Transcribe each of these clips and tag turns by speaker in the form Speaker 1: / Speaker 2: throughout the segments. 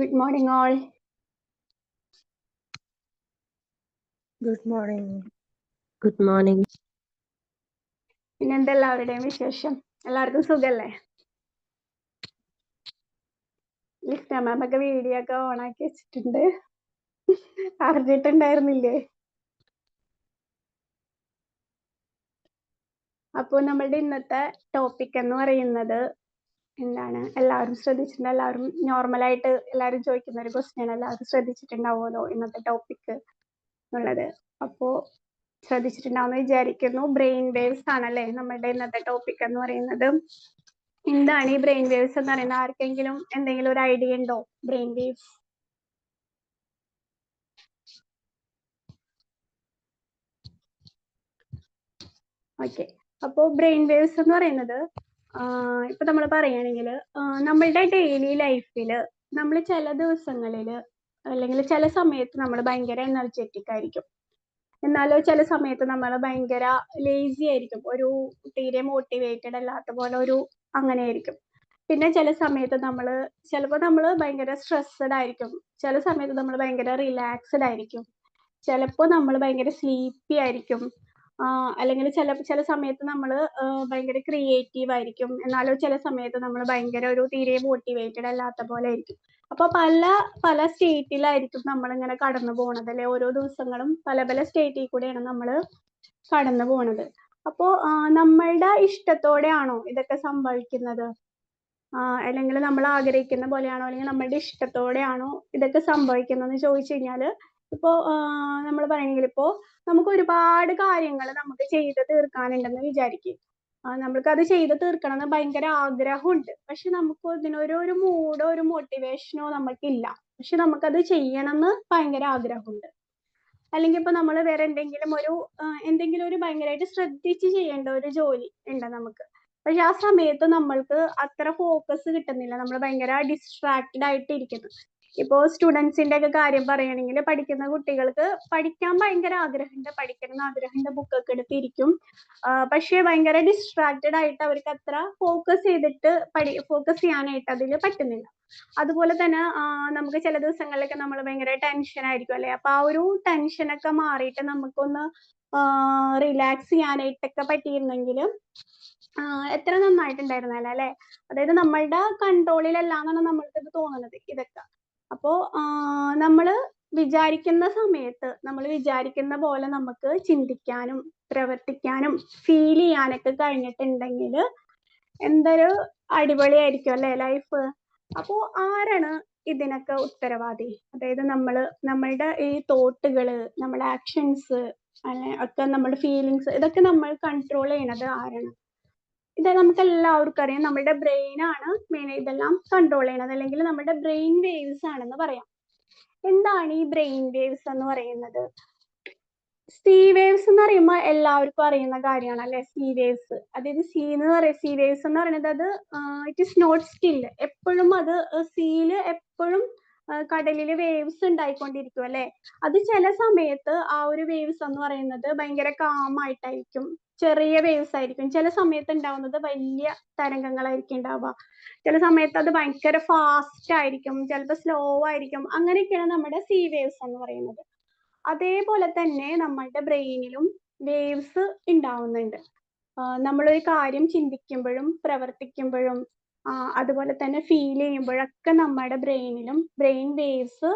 Speaker 1: Good morning, all.
Speaker 2: Good morning.
Speaker 3: Good morning.
Speaker 1: പിന്നെ എല്ലാവരുടെയും വിശേഷം? എല്ലാവർക്കും സുഖല്ലേ? ലിസ്ന മാം ഒക്കെ വീഡിയോ ഒക്കെ ഓണാക്കി വെച്ചിട്ടുണ്ട്. അറിഞ്ഞിട്ടുണ്ടായിരുന്നില്ലേ? അപ്പോൾ നമ്മളുടെ ഇന്നത്തെ ടോപ്പിക് എന്ന് പറയുന്നത് എന്താണ്? എല്ലാവരും ശ്രദ്ധിച്ചിട്ടുണ്ട്. എല്ലാവരും നോർമലായിട്ട് എല്ലാവരും ചോദിക്കുന്ന ഒരു ക്വസ്റ്റ്യൻ എല്ലാവരും ശ്രദ്ധിച്ചിട്ടുണ്ടാവുമല്ലോ ഇന്നത്തെ ടോപ്പിക് എന്നുള്ളത്. അപ്പോൾ ശ്രദ്ധിച്ചിട്ടുണ്ടാവുമെന്ന് വിചാരിക്കുന്നു. ബ്രെയിൻ വേവ്സ് ആണല്ലേ നമ്മളുടെ ഇന്നത്തെ ടോപ്പിക് എന്ന് പറയുന്നത്. എന്താണ് ഈ ബ്രെയിൻ വേവ്സ് എന്ന് പറയുന്നത്? ആർക്കെങ്കിലും എന്തെങ്കിലും ഒരു ഐഡിയ ഉണ്ടോ? Brain waves okay. അപ്പോൾ ബ്രെയിൻ വേവ്സ് എന്ന് പറയുന്നത് ഇപ്പൊ നമ്മൾ പറയുകയാണെങ്കിൽ നമ്മളുടെ ഡെയിലി ലൈഫിൽ നമ്മൾ ചില ദിവസങ്ങളിൽ അല്ലെങ്കിൽ ചില സമയത്ത് നമ്മൾ ഭയങ്കര എനർജറ്റിക് ആയിരിക്കും. എന്നാലോ ചില സമയത്ത് നമ്മൾ ഭയങ്കര ലേസി ആയിരിക്കും, ഒരു തീരെ മോട്ടിവേറ്റഡ് അല്ലാത്ത പോലെ ഒരു അങ്ങനെ ആയിരിക്കും. പിന്നെ ചില സമയത്ത് ചിലപ്പോൾ നമ്മൾ ഭയങ്കര സ്ട്രെസ്ഡ് ആയിരിക്കും, ചില സമയത്ത് നമ്മൾ ഭയങ്കര റിലാക്സ്ഡ് ആയിരിക്കും, ചിലപ്പോൾ നമ്മൾ ഭയങ്കര സ്ലീപ്പി ആയിരിക്കും, അല്ലെങ്കിൽ ചില സമയത്ത് നമ്മൾ ഭയങ്കര ക്രിയേറ്റീവ് ആയിരിക്കും, എന്നാലോ ചില സമയത്ത് നമ്മൾ ഭയങ്കര ഒരു തീരെ മോട്ടിവേറ്റഡ് അല്ലാത്ത പോലെ ആയിരിക്കും. അപ്പൊ പല സ്റ്റേറ്റിലായിരിക്കും നമ്മളിങ്ങനെ കടന്നു പോണത് അല്ലെ. ഓരോ ദിവസങ്ങളും പല സ്റ്റേറ്റിൽ കൂടെയാണ് നമ്മൾ കടന്നു പോണത്. അപ്പോ നമ്മളുടെ ഇഷ്ടത്തോടെയാണോ ഇതൊക്കെ സംഭവിക്കുന്നത്? അല്ലെങ്കിൽ നമ്മൾ ആഗ്രഹിക്കുന്ന പോലെയാണോ, അല്ലെങ്കിൽ നമ്മളുടെ ഇഷ്ടത്തോടെയാണോ ഇതൊക്കെ സംഭവിക്കുന്നതെന്ന് ചോദിച്ചു കഴിഞ്ഞാൽ, ഇപ്പോ നമ്മൾ പറയണമെങ്കിൽ ഇപ്പോ നമുക്ക് ഒരുപാട് കാര്യങ്ങൾ നമുക്ക് ചെയ്ത് തീർക്കാനുണ്ടെന്ന് വിചാരിക്കും. നമ്മൾക്കത് ചെയ്ത് തീർക്കണം എന്ന് ഭയങ്കര ആഗ്രഹമുണ്ട്, പക്ഷെ നമുക്ക് ഇതിനൊരു മൂഡോ ഒരു മോട്ടിവേഷനോ നമുക്കില്ല. പക്ഷെ നമുക്കത് ചെയ്യണം എന്ന് ഭയങ്കര ആഗ്രഹമുണ്ട്. അല്ലെങ്കിൽ ഇപ്പൊ നമ്മൾ വേറെ എന്തെങ്കിലും ഒരു ഭയങ്കരമായിട്ട് ശ്രദ്ധിച്ച് ചെയ്യേണ്ട ഒരു ജോലി ഉണ്ട് നമുക്ക്. പക്ഷെ ആ സമയത്ത് നമ്മൾക്ക് അത്ര ഫോക്കസ് കിട്ടുന്നില്ല, നമ്മൾ ഭയങ്കര ഡിസ്ട്രാക്റ്റഡ് ആയിട്ട് ഇരിക്കുന്നു. ഇപ്പോ സ്റ്റുഡൻസിന്റെ ഒക്കെ കാര്യം പറയുകയാണെങ്കിൽ, പഠിക്കുന്ന കുട്ടികൾക്ക് പഠിക്കാൻ ഭയങ്കര ആഗ്രഹമുണ്ട്, പഠിക്കണം ആഗ്രഹമുണ്ട്, ബുക്കൊക്കെ എടുത്തിരിക്കും, പക്ഷെ ഭയങ്കര ഡിസ്ട്രാക്റ്റഡ് ആയിട്ട് അവർക്ക് അത്ര ഫോക്കസ് ചെയ്യാനായിട്ട് അതിൽ പറ്റുന്നില്ല. അതുപോലെ തന്നെ നമുക്ക് ചില ദിവസങ്ങളിലൊക്കെ നമ്മൾ ഭയങ്കര ടെൻഷൻ ആയിരിക്കും അല്ലെ. അപ്പൊ ആ ഒരു ടെൻഷനൊക്കെ മാറിയിട്ട് നമുക്കൊന്ന് റിലാക്സ് ചെയ്യാനായിട്ടൊക്കെ പറ്റിയിരുന്നെങ്കിൽ എത്ര നന്നായിട്ടുണ്ടായിരുന്നല്ലോ അല്ലെ. അതായത് നമ്മളുടെ കൺട്രോളിലല്ലാന്നാണ് നമ്മൾക്കിത് തോന്നുന്നത് ഇതൊക്കെ. അപ്പോ നമ്മൾ വിചാരിക്കുന്ന സമയത്ത് നമ്മൾ വിചാരിക്കുന്ന പോലെ നമുക്ക് ചിന്തിക്കാനും പ്രവർത്തിക്കാനും ഫീൽ ചെയ്യാനൊക്കെ കഴിഞ്ഞിട്ടുണ്ടെങ്കിൽ എന്തൊരു അടിപൊളിയായിരിക്കും അല്ലെ ലൈഫ്. അപ്പോ ആരാണ് ഇതിനൊക്കെ ഉത്തരവാദി? അതായത് നമ്മളുടെ ഈ തോട്ടുകള്, നമ്മുടെ ആക്ഷൻസ് ഒക്കെ, നമ്മുടെ ഫീലിങ്സ്, ഇതൊക്കെ നമ്മൾ കൺട്രോൾ ചെയ്യണത് ആരാണ്? ഇത് നമുക്ക് എല്ലാവർക്കും അറിയാം, നമ്മുടെ ബ്രെയിൻ ആണ് മെയിൻ ഇതെല്ലാം കൺട്രോൾ ചെയ്യണത്, അല്ലെങ്കിൽ നമ്മുടെ ബ്രെയിൻ വേവ്സ് ആണെന്ന് പറയാം. എന്താണ് ഈ ബ്രെയിൻ വേവ്സ് എന്ന് പറയുന്നത്? സി വേവ്സ് എന്ന് പറയുമ്പോൾ എല്ലാവർക്കും അറിയുന്ന കാര്യമാണ് അല്ലെ. സി വേവ്സ്, അതായത് സി വേവ്സ് എന്ന് പറയുന്നത് അത് ഇറ്റ് ഇസ് നോട്ട് സ്റ്റിൽ. എപ്പോഴും അത് സീല് എപ്പോഴും കടലിൽ വേവ്സ് ഉണ്ടായിക്കൊണ്ടിരിക്കും അല്ലെ. അത് ചില സമയത്ത് ആ ഒരു വേവ്സ് എന്ന് പറയുന്നത് ഭയങ്കര കാമായിട്ടായിരിക്കും, ചെറിയ വേവ്സ് ആയിരിക്കും. ചില സമയത്ത് ഉണ്ടാവുന്നത് വലിയ തരംഗങ്ങളായിരിക്കും ഉണ്ടാവുക. ചില സമയത്ത് അത് ഭയങ്കര ഫാസ്റ്റ് ആയിരിക്കും, ചിലപ്പോൾ സ്ലോ ആയിരിക്കും. അങ്ങനെയൊക്കെയാണ് നമ്മുടെ സി വേവ്സ് എന്ന് പറയുന്നത്. അതേപോലെ തന്നെ നമ്മളുടെ ബ്രെയിനിലും വേവ്സ് ഉണ്ടാവുന്നുണ്ട്. നമ്മളൊരു കാര്യം ചിന്തിക്കുമ്പോഴും പ്രവർത്തിക്കുമ്പോഴും അതുപോലെ തന്നെ ഫീൽ ചെയ്യുമ്പോഴൊക്കെ നമ്മുടെ ബ്രെയിനിലും ബ്രെയിൻ വേവ്സ്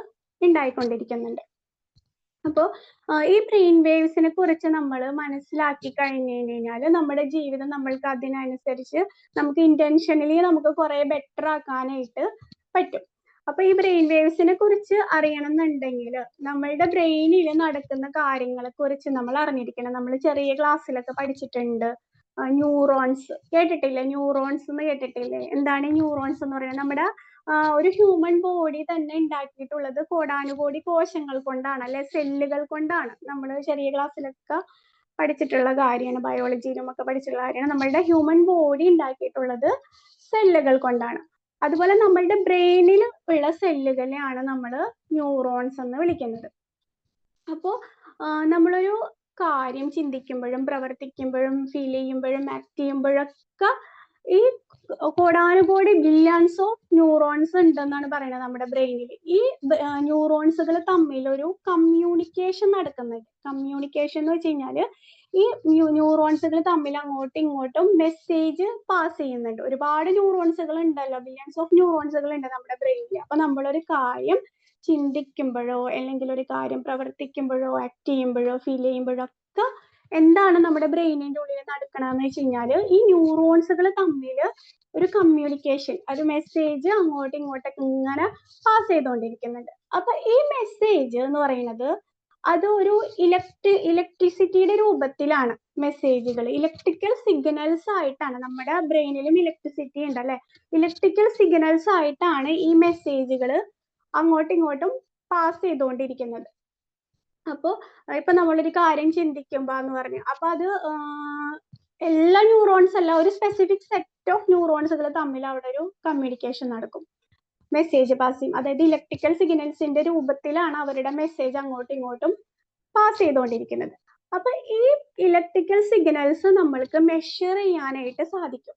Speaker 1: ഉണ്ടായിക്കൊണ്ടിരിക്കുന്നുണ്ട്. അപ്പോൾ ഈ ബ്രെയിൻ വേവ്സിനെ കുറിച്ച് നമ്മൾ മനസ്സിലാക്കി കഴിഞ്ഞു കഴിഞ്ഞാൽ നമ്മുടെ ജീവിതം നമ്മൾക്ക് അതിനനുസരിച്ച് നമുക്ക് ഇന്റൻഷനലി നമുക്ക് കുറെ ബെറ്റർ ആക്കാനായിട്ട് പറ്റും. അപ്പൊ ഈ ബ്രെയിൻ വേവ്സിനെ കുറിച്ച് അറിയണം എന്നുണ്ടെങ്കിൽ നമ്മളുടെ ബ്രെയിനിൽ നടക്കുന്ന കാര്യങ്ങളെ കുറിച്ച് നമ്മൾ അറിഞ്ഞിരിക്കണം. നമ്മൾ ചെറിയ ക്ലാസ്സിലൊക്കെ പഠിച്ചിട്ടുണ്ട്. ന്യൂറോൺസ് കേട്ടിട്ടില്ലേ? ന്യൂറോൺസ് എന്ന് കേട്ടിട്ടില്ലേ? എന്താണ് ന്യൂറോൺസ് എന്ന് പറയുന്നത്? നമ്മുടെ ഒരു ഹ്യൂമൻ ബോഡി തന്നെ ഉണ്ടാക്കിയിട്ടുള്ളത് കോടാനുകോടി കോശങ്ങൾ കൊണ്ടാണ് അല്ലെ, സെല്ലുകൾ കൊണ്ടാണ്. നമ്മൾ ചെറിയ ക്ലാസ്സിലൊക്കെ പഠിച്ചിട്ടുള്ള കാര്യമാണ്, ബയോളജിയിലും ഒക്കെ പഠിച്ചിട്ടുള്ള കാര്യമാണ്. നമ്മളുടെ ഹ്യൂമൻ ബോഡി ഉണ്ടാക്കിയിട്ടുള്ളത് സെല്ലുകൾ കൊണ്ടാണ്. അതുപോലെ നമ്മളുടെ ബ്രെയിനിൽ ഉള്ള സെല്ലുകളെയാണ് നമ്മൾ ന്യൂറോൺസ് എന്ന് വിളിക്കുന്നത്. അപ്പോൾ നമ്മളൊരു കാര്യം ചിന്തിക്കുമ്പോഴും പ്രവർത്തിക്കുമ്പോഴും ഫീൽ ചെയ്യുമ്പോഴും ആക്ട് ചെയ്യുമ്പോഴൊക്കെ ഈ കോടാനുകോടി ബില്യൺസ് ഓഫ് ന്യൂറോൺസ് ഉണ്ടെന്നാണ് പറയുന്നത് നമ്മുടെ ബ്രെയിനിൽ. ഈ ന്യൂറോൺസുകൾ തമ്മിൽ ഒരു കമ്മ്യൂണിക്കേഷൻ നടക്കുന്നുണ്ട്. കമ്മ്യൂണിക്കേഷൻ എന്ന് വെച്ച് കഴിഞ്ഞാൽ ഈ ന്യൂറോൺസുകൾ തമ്മിൽ അങ്ങോട്ടും ഇങ്ങോട്ടും മെസ്സേജ് പാസ് ചെയ്യുന്നുണ്ട്. ഒരുപാട് ന്യൂറോൺസുകൾ ഉണ്ടല്ലോ, ബില്യൺസ് ഓഫ് ന്യൂറോൺസുകൾ ഉണ്ട് നമ്മുടെ ബ്രെയിനിൽ. അപ്പൊ നമ്മളൊരു കാര്യം ചിന്തിക്കുമ്പോഴോ അല്ലെങ്കിൽ ഒരു കാര്യം പ്രവർത്തിക്കുമ്പോഴോ ആക്ട് ചെയ്യുമ്പോഴോ ഫീൽ ചെയ്യുമ്പോഴോ ഒക്കെ എന്താണ് നമ്മുടെ ബ്രെയിനിന്റെ ഉള്ളിൽ നടക്കണമെന്ന് വെച്ച് കഴിഞ്ഞാല് ഈ ന്യൂറോൺസുകൾ തമ്മിൽ ഒരു കമ്മ്യൂണിക്കേഷൻ, ഒരു മെസ്സേജ് അങ്ങോട്ടും ഇങ്ങോട്ടൊക്കെ ഇങ്ങനെ പാസ് ചെയ്തുകൊണ്ടിരിക്കുന്നുണ്ട്. അപ്പൊ ഈ മെസ്സേജ് എന്ന് പറയുന്നത് അത് ഒരു ഇലക്ട്രിസിറ്റിയുടെ രൂപത്തിലാണ്. മെസ്സേജുകൾ ഇലക്ട്രിക്കൽ സിഗ്നൽസ് ആയിട്ടാണ്. നമ്മുടെ ബ്രെയിനിലും ഇലക്ട്രിസിറ്റി ഉണ്ട് അല്ലെ. ഇലക്ട്രിക്കൽ സിഗ്നൽസ് ആയിട്ടാണ് ഈ മെസ്സേജുകൾ അങ്ങോട്ടും ഇങ്ങോട്ടും പാസ് ചെയ്തുകൊണ്ടിരിക്കുന്നത്. അപ്പോൾ ഇപ്പൊ നമ്മളൊരു കാര്യം ചിന്തിക്കുമ്പോ എന്ന് പറഞ്ഞു, അപ്പൊ അത് എല്ലാ ന്യൂറോൺസ് അല്ല, ഒരു സ്പെസിഫിക് സെറ്റ് ഓഫ് ന്യൂറോൺസുകൾ തമ്മിൽ അവിടെ ഒരു കമ്മ്യൂണിക്കേഷൻ നടക്കും, മെസ്സേജ് പാസ് ചെയ്യും. അതായത് ഇലക്ട്രിക്കൽ സിഗ്നൽസിന്റെ രൂപത്തിലാണ് അവരുടെ മെസ്സേജ് അങ്ങോട്ടും ഇങ്ങോട്ടും പാസ് ചെയ്തുകൊണ്ടിരിക്കുന്നത്. അപ്പൊ ഈ ഇലക്ട്രിക്കൽ സിഗ്നൽസ് നമ്മൾക്ക് മെഷർ ചെയ്യാനായിട്ട് സാധിക്കും.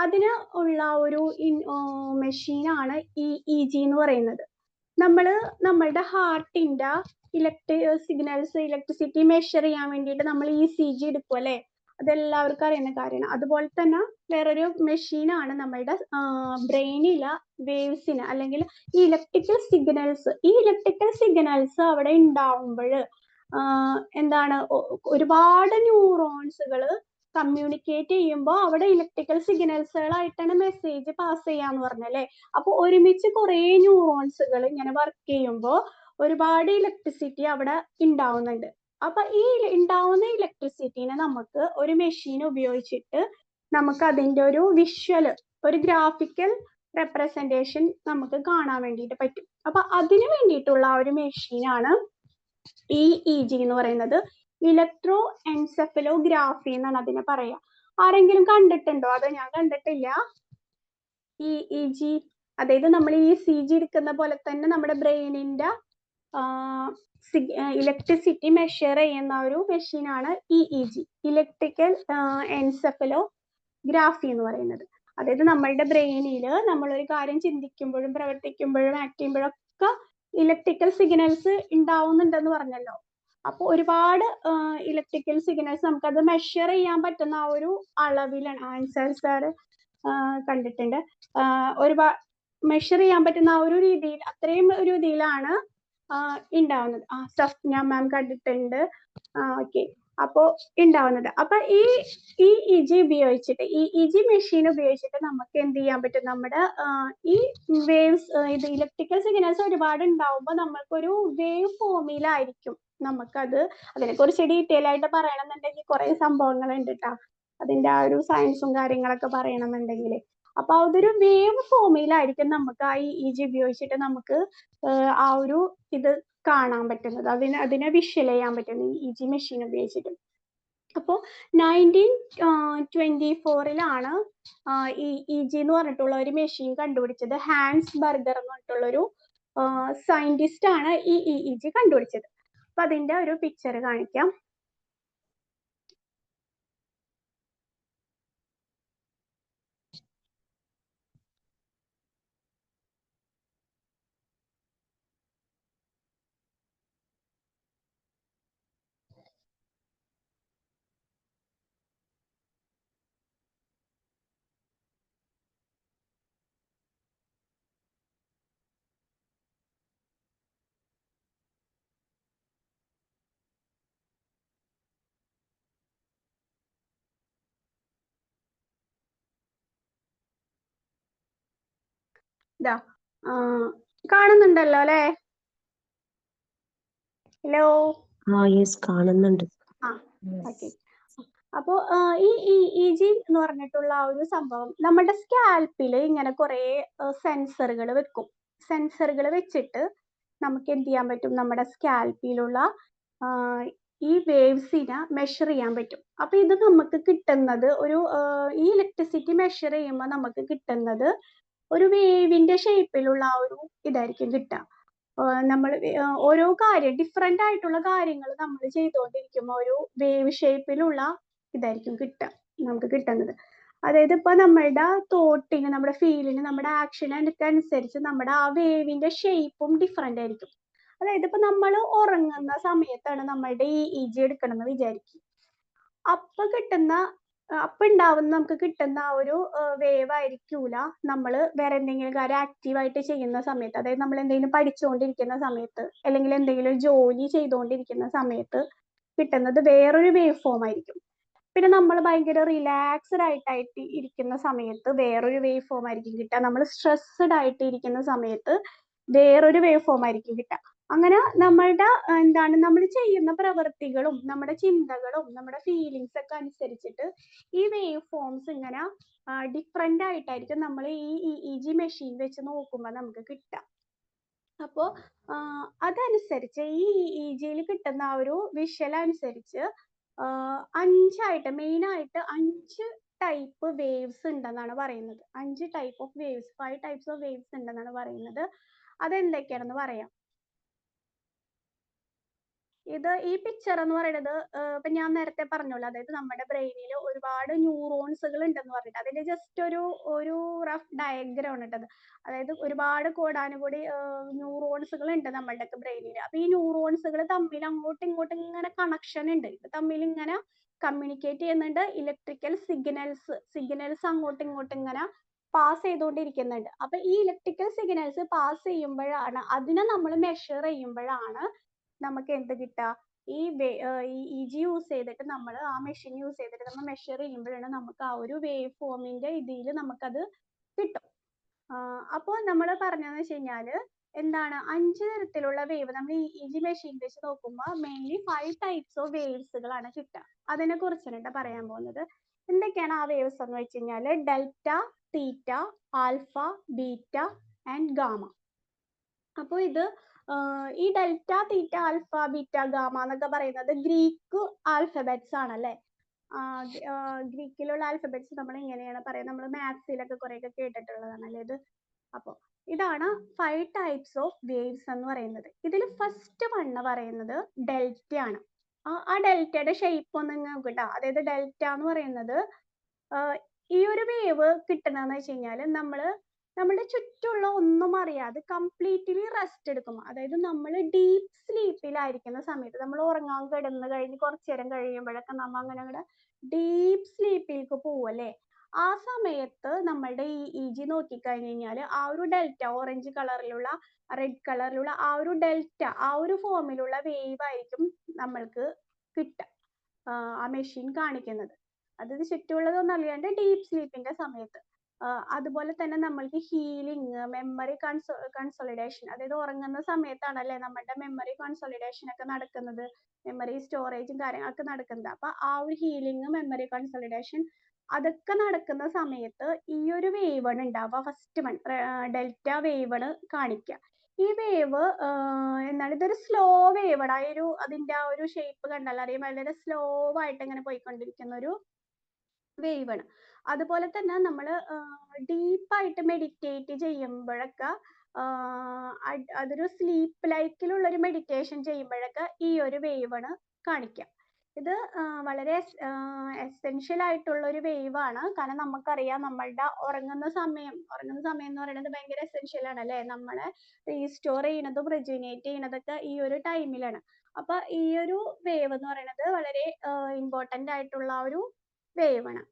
Speaker 1: അതിന് ഉള്ള ഒരു മെഷീനാണ് EEG എന്ന് പറയുന്നത്. നമ്മളുടെ ഹാർട്ടിന്റെ ഇലക്ട്രിസിറ്റി മെഷർ ചെയ്യാൻ വേണ്ടിയിട്ട് നമ്മൾ ECG എടുക്കും അല്ലെ. അതെല്ലാവർക്കും അറിയുന്ന കാര്യമാണ്. അതുപോലെ തന്നെ വേറൊരു മെഷീനാണ് നമ്മളുടെ ബ്രെയിനിലെ വേവ്സിന് അല്ലെങ്കിൽ ഈ ഇലക്ട്രിക്കൽ സിഗ്നൽസ് അവിടെ ഉണ്ടാവുമ്പോൾ എന്താണ്, ഒരുപാട് ന്യൂറോൺസുകൾ കമ്മ്യൂണിക്കേറ്റ് ചെയ്യുമ്പോൾ അവിടെ ഇലക്ട്രിക്കൽ സിഗ്നൽസുകളായിട്ടാണ് മെസ്സേജ് പാസ് ചെയ്യാന്ന് പറഞ്ഞല്ലേ. അപ്പൊ ഒരുമിച്ച് കുറെ ന്യൂറോൺസുകൾ ഇങ്ങനെ വർക്ക് ചെയ്യുമ്പോൾ ഒരുപാട് ഇലക്ട്രിസിറ്റി അവിടെ ഉണ്ടാവുന്നുണ്ട്. അപ്പൊ ഈ ഉണ്ടാവുന്ന ഇലക്ട്രിസിറ്റിനെ നമുക്ക് ഒരു മെഷീൻ ഉപയോഗിച്ചിട്ട് നമുക്ക് അതിന്റെ ഒരു വിഷ്വൽ, ഒരു ഗ്രാഫിക്കൽ റെപ്രസെന്റേഷൻ നമുക്ക് കാണാൻ വേണ്ടിയിട്ട് പറ്റും. അപ്പൊ അതിനു വേണ്ടിയിട്ടുള്ള ഒരു മെഷീനാണ് EEG എന്ന് പറയുന്നത്. ഇലക്ട്രോ എൻസെഫലോഗ്രാഫി എന്നാണ് അതിനെ പറയാ. ആരെങ്കിലും കണ്ടിട്ടുണ്ടോ? അത് ഞാൻ കണ്ടിട്ടില്ല. EEG അതായത് നമ്മൾ ECG എടുക്കുന്ന പോലെ തന്നെ നമ്മുടെ ബ്രെയിനിന്റെ ഇലക്ട്രിസിറ്റി മെഷർ ചെയ്യുന്ന ഒരു മെഷീനാണ് EEG, ഇലക്ട്രിക്കൽ എൻസെഫലോഗ്രാഫി എന്ന് പറയുന്നത്. അതായത് നമ്മളുടെ ബ്രെയിനിൽ നമ്മളൊരു കാര്യം ചിന്തിക്കുമ്പോഴും പ്രവർത്തിക്കുമ്പോഴും ആക്ട് ചെയ്യുമ്പോഴും ഒക്കെ ഇലക്ട്രിക്കൽ സിഗ്നൽസ് ഉണ്ടാവുന്നുണ്ടെന്ന് പറഞ്ഞല്ലോ. അപ്പോൾ ഒരുപാട് ഇലക്ട്രിക്കൽ സിഗ്നൽസ് നമുക്കത് മെഷർ ചെയ്യാൻ പറ്റുന്ന ആ ഒരു അളവിലാണ്. ആൻസർ സാർ കണ്ടിട്ടുണ്ട്. ഒരുപാട് മെഷർ ചെയ്യാൻ പറ്റുന്ന ആ ഒരു രീതിയിൽ, അത്രയും ഒരു രീതിയിലാണ് ഉണ്ടാവുന്നത്. സഫ്ന മാം കണ്ടിട്ടുണ്ട്. ഓക്കെ, അപ്പോ ഉണ്ടാവുന്നത്. അപ്പൊ ഈ EEG ഉപയോഗിച്ചിട്ട്, EEG മെഷീൻ ഉപയോഗിച്ചിട്ട് നമുക്ക് എന്ത് ചെയ്യാൻ പറ്റും? നമ്മുടെ ഈ വേവ്സ്, ഇത് ഇലക്ട്രിക്കൽ സിഗ്നൽസ് ഒരുപാട് ഉണ്ടാവുമ്പോൾ നമ്മൾക്കൊരു വേവ് ഫോമിലായിരിക്കും. നമുക്കത് അതിനെക്കുറിച്ച് ഡീറ്റെയിൽ ആയിട്ട് പറയണമെന്നുണ്ടെങ്കിൽ കുറെ സംഭവങ്ങളുണ്ട് കേട്ടോ. അതിന്റെ ആ ഒരു സയൻസും കാര്യങ്ങളൊക്കെ പറയണമെന്നുണ്ടെങ്കിൽ, അപ്പൊ അതൊരു വേവ് ഫോമിലായിരിക്കും നമുക്ക് ആ EEG ഉപയോഗിച്ചിട്ട് നമുക്ക് ആ ഒരു ഇത് കാണാൻ പറ്റുന്നത്, അതിനെ വിഷ്വൽ ചെയ്യാൻ പറ്റുന്നത് EEG മെഷീൻ ഉപയോഗിച്ചിട്ട്. അപ്പോൾ 1924 ഈ EEG എന്ന് പറഞ്ഞിട്ടുള്ള ഒരു മെഷീൻ കണ്ടുപിടിച്ചത്. ഹാൻസ് ബർഗർ എന്ന് പറഞ്ഞിട്ടുള്ള ഒരു സയന്റിസ്റ്റ് ആണ് ഈ EEG കണ്ടുപിടിച്ചത്. അപ്പൊ അതിന്റെ ഒരു പിക്ചർ കാണിക്കാം. ഇതാ കാണുന്നുണ്ടല്ലോ അല്ലെ? ഹലോ.
Speaker 3: യെസ്, കാണുന്നുണ്ട്.
Speaker 1: ഓക്കെ. അപ്പോ ഈ EEG എന്ന് പറഞ്ഞിട്ടുള്ള ആ ഒരു സംഭവം നമ്മുടെ സ്കാൽപ്പിൽ ഇങ്ങനെ കുറെ സെൻസറുകൾ വെക്കും. സെൻസറുകൾ വെച്ചിട്ട് നമുക്ക് എന്ത് ചെയ്യാൻ പറ്റും? നമ്മുടെ സ്കാൽപ്പിലുള്ള ഈ വേവ്സിനെ മെഷർ ചെയ്യാൻ പറ്റും. അപ്പൊ ഇത് നമുക്ക് കിട്ടുന്നത് ഒരു ഈ ഇലക്ട്രിസിറ്റി മെഷർ ചെയ്യുമ്പോൾ നമുക്ക് കിട്ടുന്നത് ഒരു വേവിന്റെ ഷേപ്പിലുള്ള ആ ഒരു ഇതായിരിക്കും കിട്ടുക. നമ്മൾ ഓരോ കാര്യം, ഡിഫറെന്റ് ആയിട്ടുള്ള കാര്യങ്ങൾ നമ്മൾ ചെയ്തുകൊണ്ടിരിക്കുമ്പോൾ ഒരു വേവ് ഷേപ്പിലുള്ള ഇതായിരിക്കും നമുക്ക് കിട്ടുന്നത്. അതായത് ഇപ്പൊ നമ്മളുടെ തോട്ടിന്, നമ്മുടെ ഫീലിന്, നമ്മുടെ ആക്ഷനൊക്കെ അനുസരിച്ച് നമ്മുടെ ആ വേവിന്റെ ഷേപ്പും ഡിഫറെന്റ് ആയിരിക്കും. അതായത് ഇപ്പൊ നമ്മൾ ഉറങ്ങുന്ന സമയത്താണ് നമ്മളുടെ ഈ ഇ ജി എടുക്കണമെന്ന് വിചാരിക്കും. അപ്പൊ ഉണ്ടാവുന്ന നമുക്ക് കിട്ടുന്ന ആ ഒരു വേവ് ആയിരിക്കൂല നമ്മൾ വേറെ എന്തെങ്കിലും കാര്യം ആക്റ്റീവായിട്ട് ചെയ്യുന്ന സമയത്ത്, അതായത് നമ്മൾ എന്തെങ്കിലും പഠിച്ചുകൊണ്ടിരിക്കുന്ന സമയത്ത് അല്ലെങ്കിൽ എന്തെങ്കിലും ജോലി ചെയ്തുകൊണ്ടിരിക്കുന്ന സമയത്ത് കിട്ടുന്നത് വേറൊരു വേവ് ഫോം ആയിരിക്കും. പിന്നെ നമ്മൾ ഭയങ്കര റിലാക്സ്ഡ് ആയിട്ട് ഇരിക്കുന്ന സമയത്ത് വേറൊരു വേവ് ഫോം ആയിരിക്കും കിട്ടുക. നമ്മൾ സ്ട്രെസ്ഡ് ആയിട്ട് ഇരിക്കുന്ന സമയത്ത് വേറൊരു വേവ് ഫോം ആയിരിക്കും കിട്ടുക. അങ്ങനെ നമ്മളുടെ നമ്മൾ ചെയ്യുന്ന പ്രവൃത്തികളും നമ്മുടെ ചിന്തകളും നമ്മുടെ ഫീലിങ്സ് ഒക്കെ അനുസരിച്ചിട്ട് ഈ വേവ് ഫോംസ് ഇങ്ങനെ ഡിഫറെന്റ് ആയിട്ടായിരിക്കും നമ്മൾ ഈ EEG മെഷീൻ വെച്ച് നോക്കുമ്പോൾ നമുക്ക് കിട്ടുക. അപ്പോൾ അതനുസരിച്ച് ഈ EEG-യിൽ കിട്ടുന്ന ആ ഒരു വിഷ്വൽ അനുസരിച്ച് മെയിനായിട്ട് 5 ടൈപ്പ് വേവ്സ് ഉണ്ടെന്നാണ് പറയുന്നത്. 5 type of waves, 5 types of waves ഉണ്ടെന്നാണ് പറയുന്നത്. അതെന്തൊക്കെയാണെന്ന് പറയാം. ഈ പിക്ചർ എന്ന് പറയുന്നത് ഇപ്പൊ ഞാൻ നേരത്തെ പറഞ്ഞല്ലോ, അതായത് നമ്മുടെ ബ്രെയിനിൽ ഒരുപാട് ന്യൂറോൺസുകൾ ഉണ്ടെന്ന് പറഞ്ഞിട്ട് അതിന്റെ ജസ്റ്റ് ഒരു റഫ് ഡയഗ്രാം ആണ് ഇട്ടത്. അതായത് ഒരുപാട് കോടാനുകൂടി ന്യൂറോൺസുകൾ ഉണ്ട് നമ്മളുടെ ബ്രെയിനിൽ. അപ്പൊ ഈ ന്യൂറോൺസുകൾ തമ്മിൽ അങ്ങോട്ടും ഇങ്ങോട്ടും ഇങ്ങനെ കണക്ഷൻ ഉണ്ട്, തമ്മിൽ ഇങ്ങനെ കമ്മ്യൂണിക്കേറ്റ് ചെയ്യുന്നുണ്ട്. ഇലക്ട്രിക്കൽ സിഗ്നൽസ് അങ്ങോട്ടും ഇങ്ങോട്ടും ഇങ്ങനെ പാസ് ചെയ്തുകൊണ്ടിരിക്കുന്നുണ്ട്. അപ്പൊ ഈ ഇലക്ട്രിക്കൽ സിഗ്നൽസ് പാസ് ചെയ്യുമ്പോഴാണ്, അതിനെ നമ്മൾ മെഷർ ചെയ്യുമ്പോഴാണ് നമുക്ക് എന്ത് കിട്ടുക, ഈ EEG യൂസ് ചെയ്തിട്ട് നമ്മൾ ആ മെഷീൻ യൂസ് ചെയ്തിട്ട് നമ്മൾ മെഷർ ചെയ്യുമ്പോഴാണ് നമുക്ക് ആ ഒരു വേവ് ഫോമിന്റെ ഇതിൽ നമുക്കത് കിട്ടും. അപ്പോൾ നമ്മൾ പറഞ്ഞതെന്ന് വെച്ച് കഴിഞ്ഞാല് എന്താണ്, 5 തരത്തിലുള്ള വേവ് നമ്മൾ EEG മെഷീൻ വെച്ച് നോക്കുമ്പോൾ മെയിൻലി 5 ടൈപ്സ് ഓഫ് വേവ്സുകളാണ് കിട്ടുക. അതിനെ കുറിച്ചാണ് പറയാൻ പോകുന്നത്. എന്തൊക്കെയാണ് ആ വേവ്സ് എന്ന് വെച്ച് കഴിഞ്ഞാൽ delta, theta, alpha, beta and gamma. അപ്പോൾ ഈ ഡെൽറ്റ, തീറ്റ, ആൽഫ, ബീറ്റ, ഗാമ എന്നൊക്കെ പറയുന്നത് ഗ്രീക്ക് ആൽഫബറ്റ്സ് ആണല്ലേ. ഗ്രീക്കിലുള്ള ആൽഫബറ്റ്സ് നമ്മൾ ഇങ്ങനെയാണ് പറയുന്നത്. നമ്മൾ മാത്സിലൊക്കെ കുറെയൊക്കെ കേട്ടിട്ടുള്ളതാണല്ലേ ഇത്. അപ്പോൾ ഇതാണ് 5 ടൈപ്സ് ഓഫ് വേവ്സ് എന്ന് പറയുന്നത്. ഇതിൽ ഫസ്റ്റ് വൺ പറയുന്നത് ഡെൽറ്റ ആണ്. ആ ഡെൽറ്റയുടെ ഷേപ്പ് ഒന്ന് നോക്കട്ടോ. അതായത് ഡെൽറ്റ എന്ന് പറയുന്നത് ഈ ഒരു വേവ് കിട്ടുന്നതെന്ന് വെച്ച് കഴിഞ്ഞാൽ നമ്മുടെ ചുറ്റുമുള്ള ഒന്നും അറിയാതെ കംപ്ലീറ്റ്ലി റെസ്റ്റ് എടുക്കും. അതായത് നമ്മൾ ഡീപ്പ് സ്ലീപ്പിലായിരിക്കുന്ന സമയത്ത്, നമ്മൾ ഉറങ്ങാൻ കിടന്ന് കഴിഞ്ഞ് കുറച്ചു നേരം കഴിയുമ്പോഴൊക്കെ നമ്മൾ അങ്ങനെ ഡീപ്പ് സ്ലീപ്പിലേക്ക് പോകും അല്ലേ. ആ സമയത്ത് നമ്മളുടെ ഈ EEG നോക്കിക്കഴിഞ്ഞ് കഴിഞ്ഞാൽ ആ ഒരു ഡെൽറ്റ, ഓറഞ്ച് കളറിലുള്ള റെഡ് കളറിലുള്ള ആ ഒരു ഡെൽറ്റ, ആ ഒരു ഫോമിലുള്ള വേവ് ആയിരിക്കും നമ്മൾക്ക് കിട്ടുക, ആ മെഷീൻ കാണിക്കുന്നത്. അതായത് ചുറ്റുമുള്ളതൊന്നും അറിയാണ്ട് ഡീപ്പ് സ്ലീപ്പിന്റെ സമയത്ത്. അതുപോലെ തന്നെ നമ്മൾക്ക് ഹീലിംഗ്, മെമ്മറി കൺസോളിഡേഷൻ, അതായത് ഉറങ്ങുന്ന സമയത്താണല്ലേ നമ്മുടെ മെമ്മറി കൺസോളിഡേഷൻ ഒക്കെ നടക്കുന്നത്, മെമ്മറി സ്റ്റോറേജും കാര്യങ്ങളൊക്കെ നടക്കുന്നത്. അപ്പൊ ആ ഒരു ഹീലിംഗ്, മെമ്മറി കൺസോളിഡേഷൻ അതൊക്കെ നടക്കുന്ന സമയത്ത് ഈ ഒരു വേവ് ആണ് ഉണ്ടാവുക. ഫസ്റ്റ് വൺ ഡെൽറ്റ വേവ് ആണ് കാണിക്കുക. ഈ വേവ് എന്താണ്, ഇതൊരു സ്ലോ വേവ് ആണ്. അതിന്റെ ആ ഒരു ഷേപ്പ് കണ്ടാൽ അറിയാം, വളരെ സ്ലോ ആയിട്ട് ഇങ്ങനെ പോയിക്കൊണ്ടിരിക്കുന്ന ഒരു വേവ് ആണ്. അതുപോലെ തന്നെ നമ്മൾ ഡീപ്പായിട്ട് മെഡിറ്റേറ്റ് ചെയ്യുമ്പോഴൊക്കെ അതൊരു സ്ലീപ്പ് ലൈക്കിലുള്ള ഒരു മെഡിറ്റേഷൻ ചെയ്യുമ്പോഴൊക്കെ ഈ ഒരു വേവ് ആണ് കാണിക്കുക. ഇത് വളരെ എസെൻഷ്യൽ ആയിട്ടുള്ള ഒരു വേവ് ആണ്. കാരണം നമുക്കറിയാം നമ്മളുടെ ഉറങ്ങുന്ന സമയം എന്ന് പറയുന്നത് ഭയങ്കര എസെൻഷ്യൽ ആണ് അല്ലേ. നമ്മളെ റീസ്റ്റോർ ചെയ്യുന്നതും റെജുവിനേറ്റ് ചെയ്യുന്നതൊക്കെ ഈ ഒരു ടൈമിലാണ്. അപ്പൊ ഈ ഒരു വേവ് എന്ന് പറയുന്നത് വളരെ ഇമ്പോർട്ടന്റ് ആയിട്ടുള്ള ഒരു വേവ് ആണ്.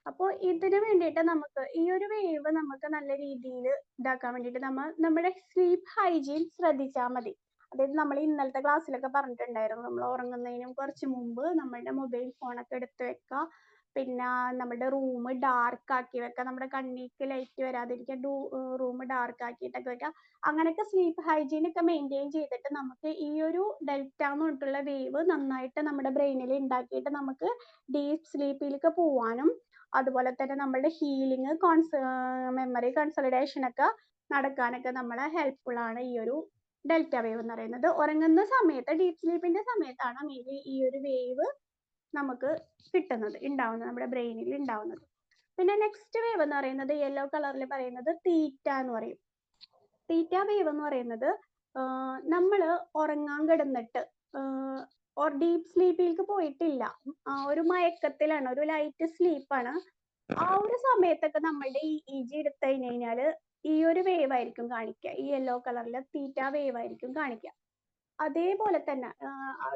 Speaker 1: അപ്പോൾ ഇതിന് വേണ്ടിയിട്ട് നമുക്ക് ഈ ഒരു വേവ് നമുക്ക് നല്ല രീതിയിൽ ഇതാക്കാൻ വേണ്ടിയിട്ട് നമ്മുടെ സ്ലീപ്പ് ഹൈജീൻ ശ്രദ്ധിച്ചാൽ മതി. അതായത് നമ്മൾ ഇന്നലത്തെ ക്ലാസ്സിലൊക്കെ പറഞ്ഞിട്ടുണ്ടായിരുന്നു, നമ്മൾ ഉറങ്ങുന്നതിനും കുറച്ച് മുമ്പ് നമ്മളുടെ മൊബൈൽ ഫോണൊക്കെ എടുത്ത് വെക്കുക, പിന്നെ നമ്മുടെ റൂം ഡാർക്ക് ആക്കി വെക്കുക, നമ്മുടെ കണ്ണിക്ക് ലൈറ്റ് വരാതിരിക്കാൻ റൂം ഡാർക്ക് ആക്കിയിട്ടൊക്കെ വെക്കുക. അങ്ങനെയൊക്കെ സ്ലീപ്പ് ഹൈജീൻ ഒക്കെ മെയിൻറ്റെയിൻ ചെയ്തിട്ട് നമുക്ക് ഈ ഒരു ഡെൽറ്റ എന്ന് പറഞ്ഞിട്ടുള്ള വേവ് നന്നായിട്ട് നമ്മുടെ ബ്രെയിനിൽ ഉണ്ടാക്കിയിട്ട് നമുക്ക് ഡീപ്പ് സ്ലീപ്പിലേക്ക് പോവാനും അതുപോലെ തന്നെ നമ്മുടെ ഹീലിംഗ്, മെമ്മറി കൺസോളിഡേഷൻ ഒക്കെ നടക്കാനൊക്കെ നമ്മളെ ഹെൽപ്ഫുൾ ആണ് ഈ ഒരു ഡെൽറ്റ വേവ് എന്ന് പറയുന്നത്. ഉറങ്ങുന്ന സമയത്ത്, ഡീപ്പ് സ്ലീപ്പിന്റെ സമയത്താണ് മെയിൻലി ഈ ഒരു വേവ് നമുക്ക് ഉണ്ടാവുന്നത്, നമ്മുടെ ബ്രെയിനിൽ ഉണ്ടാവുന്നത്. പിന്നെ നെക്സ്റ്റ് വേവ് എന്ന് പറയുന്നത് യെല്ലോ കളറിൽ പറയുന്നത് തീറ്റ എന്ന് പറയും. തീറ്റ വേവ് എന്ന് പറയുന്നത് നമ്മൾ ഉറങ്ങാൻ കിടന്നിട്ട് ഡീപ്പ് സ്ലീപ്പിലേക്ക് പോയിട്ടില്ല, ഒരു മയക്കത്തിലാണ്, ഒരു ലൈറ്റ് സ്ലീപ്പാണ്. ആ ഒരു സമയത്തൊക്കെ നമ്മളുടെ ഈ EG എടുത്തു കഴിഞ്ഞ് കഴിഞ്ഞാല് ഈ ഒരു വേവ് ആയിരിക്കും കാണിക്കുക. ഈ യെല്ലോ കളറിലെ തീറ്റ വേവ് ആയിരിക്കും കാണിക്കുക. അതേപോലെ തന്നെ